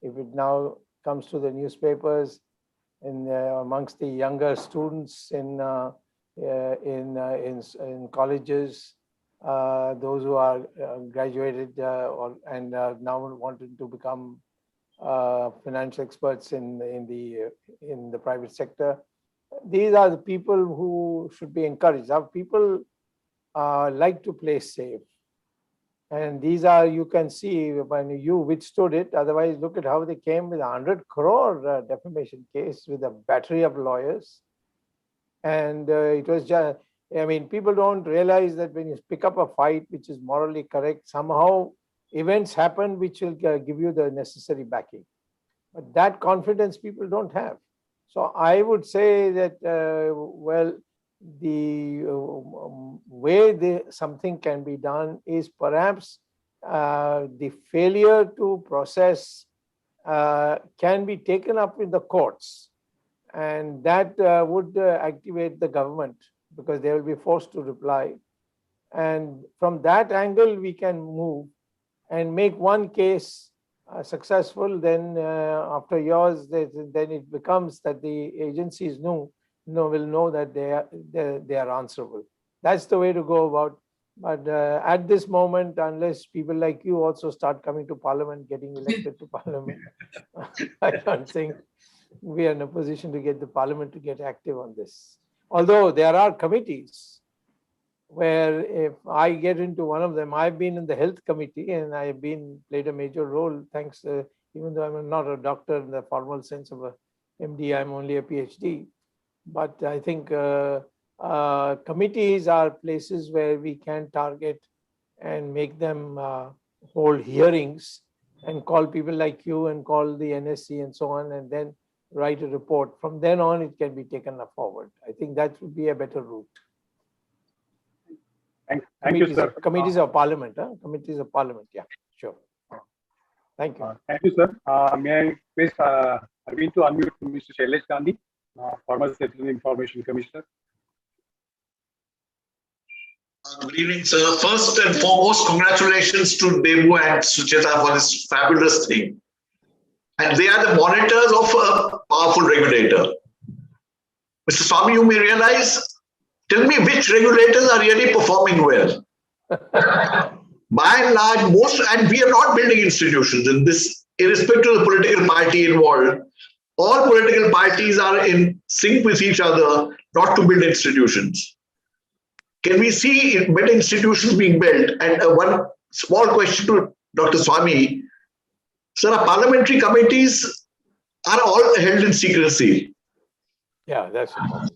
if it now comes to the newspapers and amongst the younger students in colleges, those who are graduated and now wanting to become finance experts in the private sector. These are the people who should be encouraged. Our people like to play safe. And these are, you can see when you withstood it. Otherwise, look at how they came with a 100 crore defamation case with a battery of lawyers. And it was just, I mean, people don't realize that when you pick up a fight which is morally correct, somehow events happen which will give you the necessary backing. But that confidence people don't have. So I would say that, well, the way something can be done is perhaps the failure to process can be taken up in the courts, and that would activate the government because they will be forced to reply. And from that angle, we can move and make one case successful. Then after yours, then it becomes that the agencies will know that they are answerable. That's the way to go about. But at this moment, unless people like you also start coming to Parliament, getting elected to Parliament, I don't think we are in a position to get the Parliament to get active on this. Although there are committees where if I get into one of them, I've been in the health committee and I've played a major role, thanks, even though I'm not a doctor in the formal sense of a MD, I'm only a PhD. But I think committees are places where we can target and make them hold hearings and call people like you and call the NSC and so on, and then write a report. From then on, it can be taken forward. I think that would be a better route. Thank you, sir. Committees of Parliament, Committees of Parliament, yeah, sure. Thank you. Thank you, sir. May I request Arvind to unmute Mr. Shailesh Gandhi, former Citizen Information Commissioner. Good evening, sir. First and foremost, congratulations to Debu and Sucheta for this fabulous thing. And they are the monitors of a powerful regulator. Mr. Swamy, you may realize, tell me which regulators are really performing well. By and large, most, and we are not building institutions in this, irrespective of the political party involved. All political parties are in sync with each other, not to build institutions. Can we see better institutions being built? And one small question to Dr. Swamy. Sir, our parliamentary committees are all held in secrecy. Yeah, that's the problem.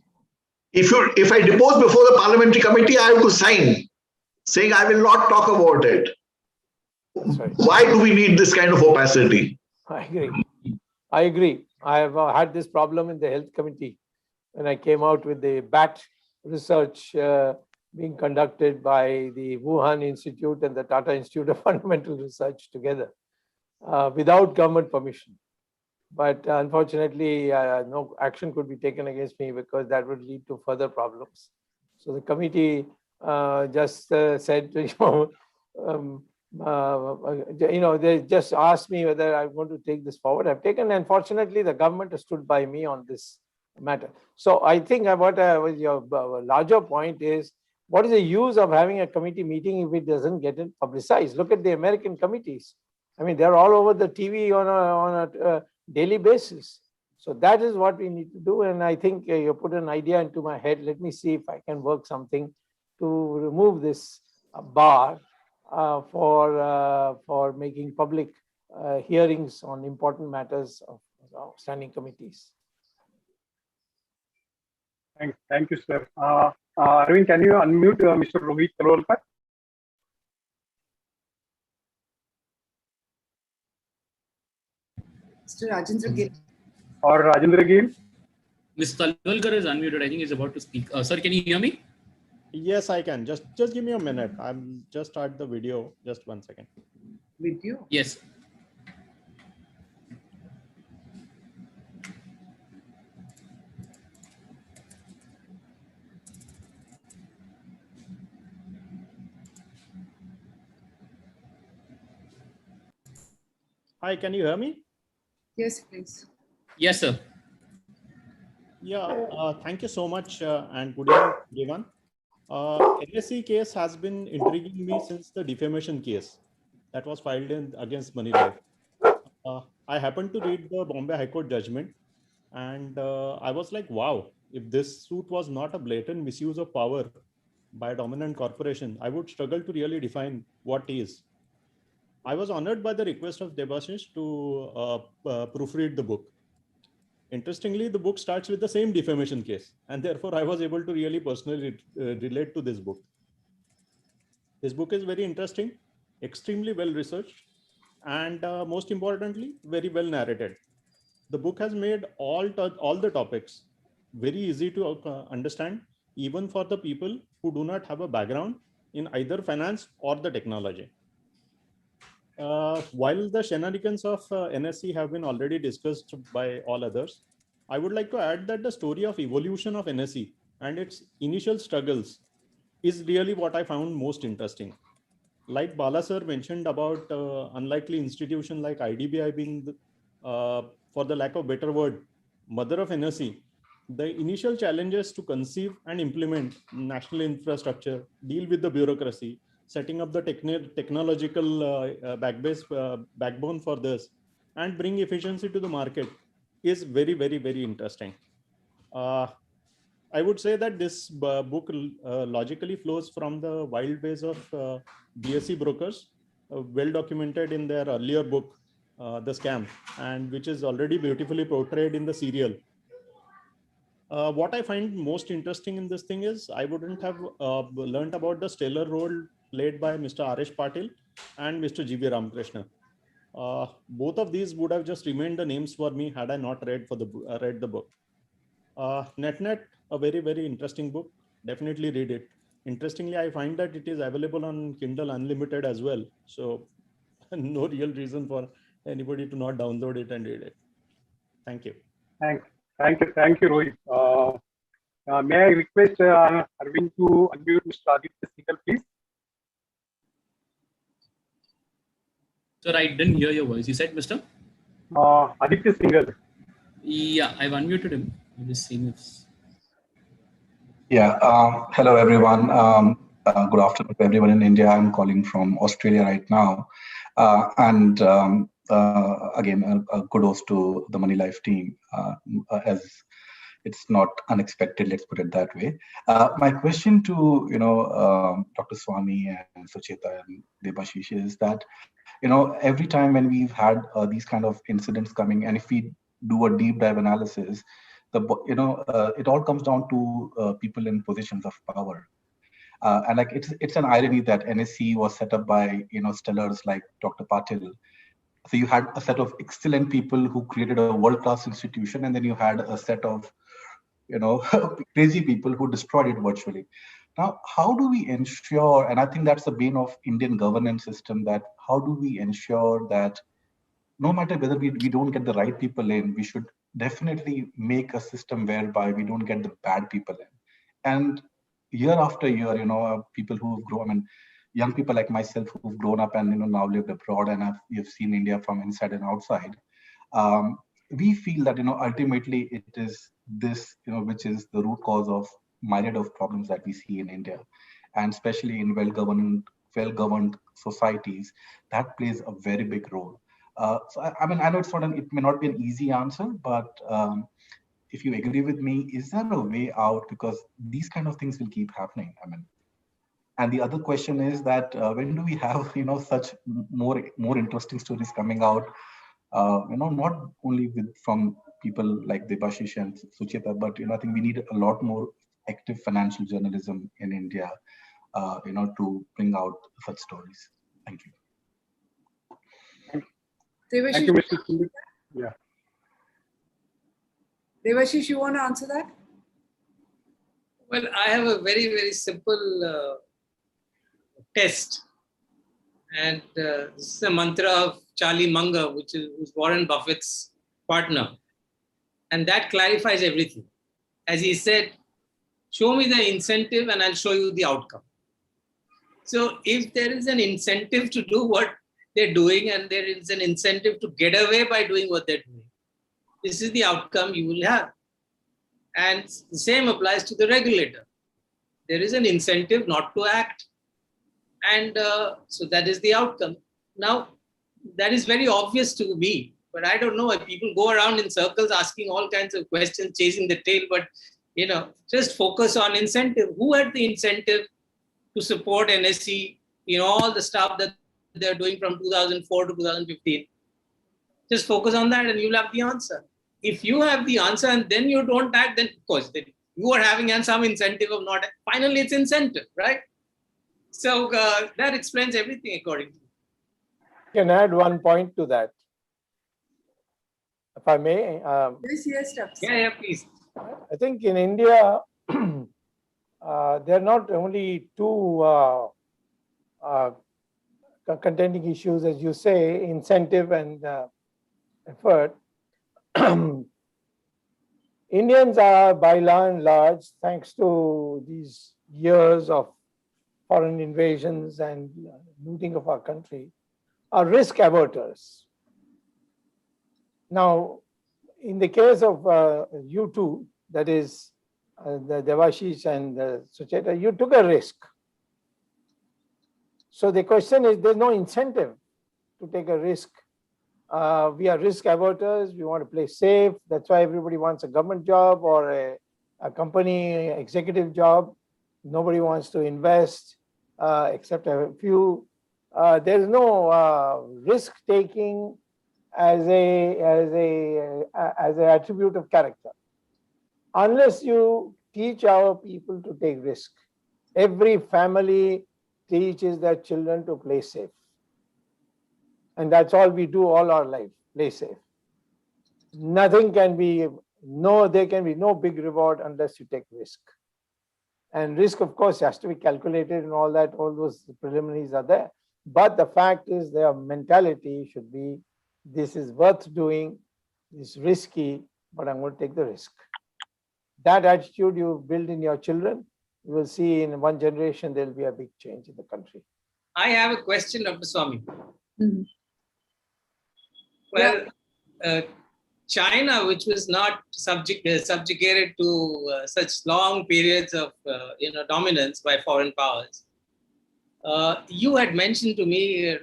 If I depose before the parliamentary committee, I have to sign saying I will not talk about it. Right. Why do we need this kind of opacity? I agree. I have had this problem in the health committee when I came out with the BAT research being conducted by the Wuhan Institute and the Tata Institute of Fundamental Research together without government permission. But unfortunately, no action could be taken against me because that would lead to further problems. So the committee just said, they just asked me whether I'm going to take this forward. I've taken, and fortunately, the government has stood by me on this matter. So I think what your larger point is, what is the use of having a committee meeting if it doesn't get it publicized? Look at the American committees. I mean, they're all over the TV on a daily basis. So that is what we need to do. And I think you put an idea into my head. Let me see if I can work something to remove this bar for making public hearings on important matters of standing committees. Thank you, sir. Arvind, can you unmute Mr. Rohit Talwalkar? Mr. Rajendra Gill. Or Rajendra Gill? Mr. Talwalkar is unmuted. I think he's about to speak. Sir, can you hear me? Yes, I can. Just give me a minute. I'm just start the video. Just 1 second. Video? Yes. Hi, can you hear me? Yes, please. Yes, sir. Yeah, thank you so much and good evening, everyone. LSE case has been intriguing me since the defamation case that was filed against Money Life. I happened to read the Bombay High Court judgment, and I was like, wow, if this suit was not a blatant misuse of power by a dominant corporation, I would struggle to really define what is. I was honored by the request of Debashis to proofread the book. Interestingly, the book starts with the same defamation case, and therefore I was able to really personally relate to this book. This book is very interesting, extremely well researched, and most importantly, very well narrated. The book has made all the topics very easy to understand, even for the people who do not have a background in either finance or the technology. While the shenanigans of NSE have been already discussed by all others, I would like to add that the story of evolution of NSE and its initial struggles is really what I found most interesting. Like Bala sir mentioned about unlikely institution like IDBI being, for the lack of better word, mother of NSE, the initial challenges to conceive and implement national infrastructure, deal with the bureaucracy, setting up the technological backbone for this, and bring efficiency to the market is very, very, very interesting. I would say that this book logically flows from the wild ways of BSE brokers, well documented in their earlier book, The Scam, and which is already beautifully portrayed in the serial. What I find most interesting in this thing is I wouldn't have learned about the stellar role played by Mr. R.S. Patil and Mr. G.V. Ramakrishna. Both of these would have just remained the names for me had I not read the book. Net, a very, very interesting book. Definitely read it. Interestingly, I find that it is available on Kindle Unlimited as well. So no real reason for anybody to not download it and read it. Thank you. Thank you, Rohit. May I request Arvind to unmute Mr. Aditya Singhal, please? Sir, I didn't hear your voice. You said Mr. Aditya Singhal. Yeah, I've unmuted him. I'm just seeing if... Yeah, hello everyone. Good afternoon to everyone in India. I'm calling from Australia right now. Again, kudos to the Money Life team, as it's not unexpected, let's put it that way. My question to, Dr. Swamy and Sucheta and Debashis is that, every time when we've had these kind of incidents coming, and if we do a deep dive analysis, it all comes down to people in positions of power. And like it's an irony that NSE was set up by stellars like Dr. Patil. So you had a set of excellent people who created a world-class institution, and then you had a set of crazy people who destroyed it virtually. Now, how do we ensure, and I think that's the bane of Indian governance system, that how do we ensure that no matter whether we don't get the right people in, we should definitely make a system whereby we don't get the bad people in. And year after year, people who've grown, young people like myself who've grown up and now lived abroad and you've seen India from inside and outside, we feel that ultimately it is this which is the root cause of myriad of problems that we see in India, and especially in well-governed societies, that plays a very big role. So I know it may not be an easy answer, but if you agree with me, is there a way out? Because these kind of things will keep happening. And the other question is that when do we have such more interesting stories coming out? Not only from people like Debashis and Sucheta, but I think we need a lot more active financial journalism in India, to bring out such stories. Thank you. Thank you, Mr. Singh. Yeah. Debashis, you want to answer that? Well, I have a very, very simple test. And this is a mantra of Charlie Munger, who's Warren Buffett's partner. And that clarifies everything. As he said, show me the incentive and I'll show you the outcome. So if there is an incentive to do what they're doing and there is an incentive to get away by doing what they're doing, this is the outcome you will have. And the same applies to the regulator. There is an incentive not to act. And so that is the outcome. Now, that is very obvious to me But I don't know if people go around in circles asking all kinds of questions, chasing the tail, but just focus on incentive. Who had the incentive to support NSE, all the stuff that they're doing from 2004 to 2015? Just focus on that and you'll have the answer. If you have the answer and then you don't act, then of course you are having some incentive of not. Finally, it's incentive, right? So that explains everything according to me. Can add one point to that, if I may. Yes, Dr. Yeah, please. I think in India, there are not only two contending issues, as you say, incentive and effort. Indians are, by and large, thanks to these years of foreign invasions and looting of our country, are risk averters. Now, in the case of you two, that is the Debashis and Sucheta, you took a risk. So the question is, there's no incentive to take a risk. We are risk averters. We want to play safe. That's why everybody wants a government job or a company executive job. Nobody wants to invest except a few. There's no risk taking as an attribute of character, unless you teach our people to take risk. Every family teaches their children to play safe. And that's all we do all our life, play safe. Nothing can be, there can be no big reward unless you take risk. And risk, of course, has to be calculated and all that, all those preliminaries are there. But the fact is their mentality should be, this is worth doing, it's risky, but I'm going to take the risk. That attitude you build in your children, you will see in one generation, there'll be a big change in the country. I have a question, Dr. Swamy. Mm-hmm. Well, China, which was not subjugated to such long periods of dominance by foreign powers, you had mentioned to me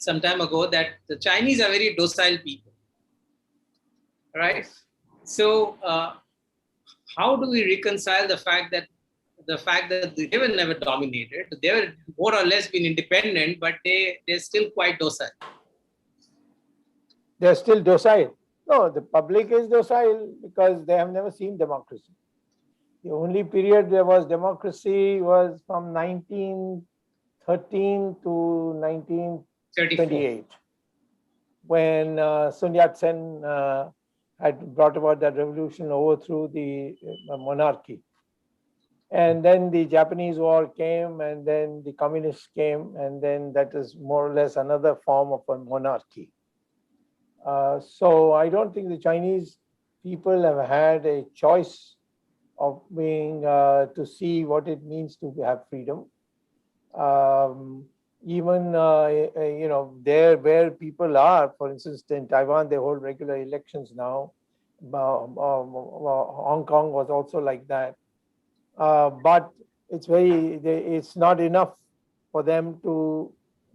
some time ago that the Chinese are very docile people, right? So, how do we reconcile the fact that they were never dominated? They were more or less been independent, but they're still quite docile. They're still docile. No, the public is docile because they have never seen democracy. The only period there was democracy was from 1913 to 1928, when Sun Yat-sen had brought about that revolution, overthrew the monarchy. And then the Japanese War came, and then the communists came, and then that is more or less another form of a monarchy. So I don't think the Chinese people have had a choice of being to see what it means to have freedom. Even there where people are, for instance, in Taiwan, they hold regular elections now. Hong Kong was also like that. But it's not enough for them to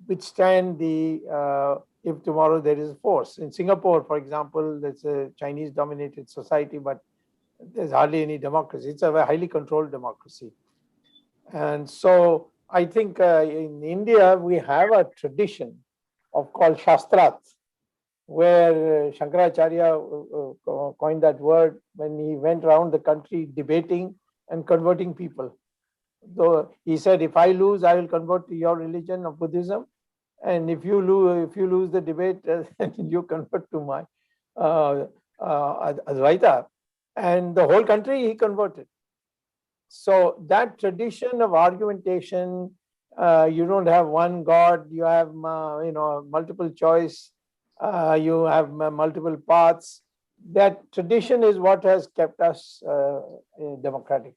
withstand the if tomorrow there is force. In Singapore, for example, it's a Chinese-dominated society, but there's hardly any democracy. It's a highly controlled democracy. And so I think in India, we have a tradition called Shastrat, where Shankaracharya coined that word when he went around the country debating and converting people. Though he said, if I lose, I will convert to your religion of Buddhism. And if you lose the debate, you convert to my Advaita. And the whole country he converted. So that tradition of argumentation, you don't have one God, you have multiple choice, you have multiple paths. That tradition is what has kept us democratic.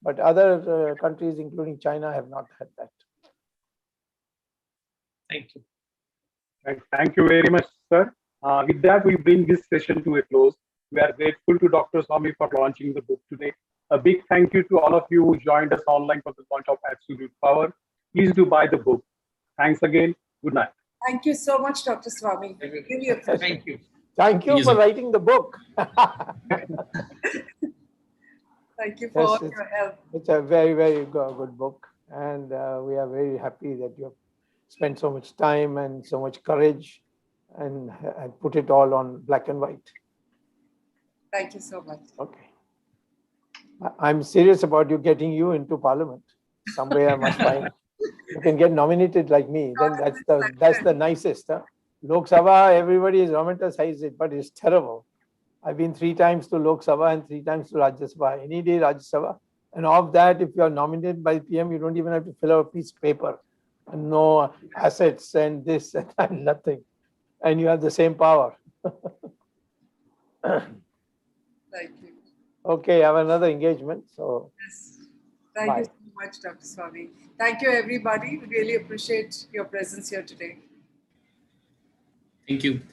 But other countries, including China, have not had that. Thank you. Thank you very much, sir. With that, we bring this session to a close. We are grateful to Dr. Swamy for launching the book today. A big thank you to all of you who joined us online for the launch of Absolute Power. Please do buy the book. Thanks again. Good night. Thank you so much, Dr. Swamy. Thank you. Thank you for writing the book. Thank you for all your help. It's a very, very good book. And we are very happy that you have spent so much time and so much courage and put it all on black and white. Thank you so much. Okay. I'm serious about getting you into Parliament. Some way I must find. You can get nominated like me. Then that's the nicest. Huh? Lok Sabha, everybody has romanticized it, but it's terrible. I've been 3 times to Lok Sabha and 3 times to Rajya Sabha. Any day Rajya Sabha. And of that, if you are nominated by PM, you don't even have to fill out a piece of paper. And no assets and this and nothing. And you have the same power. Thank you. Okay, I have another engagement. So yes. Thank you so much, Dr. Swamy. Thank you, everybody. We really appreciate your presence here today. Thank you. Thank you.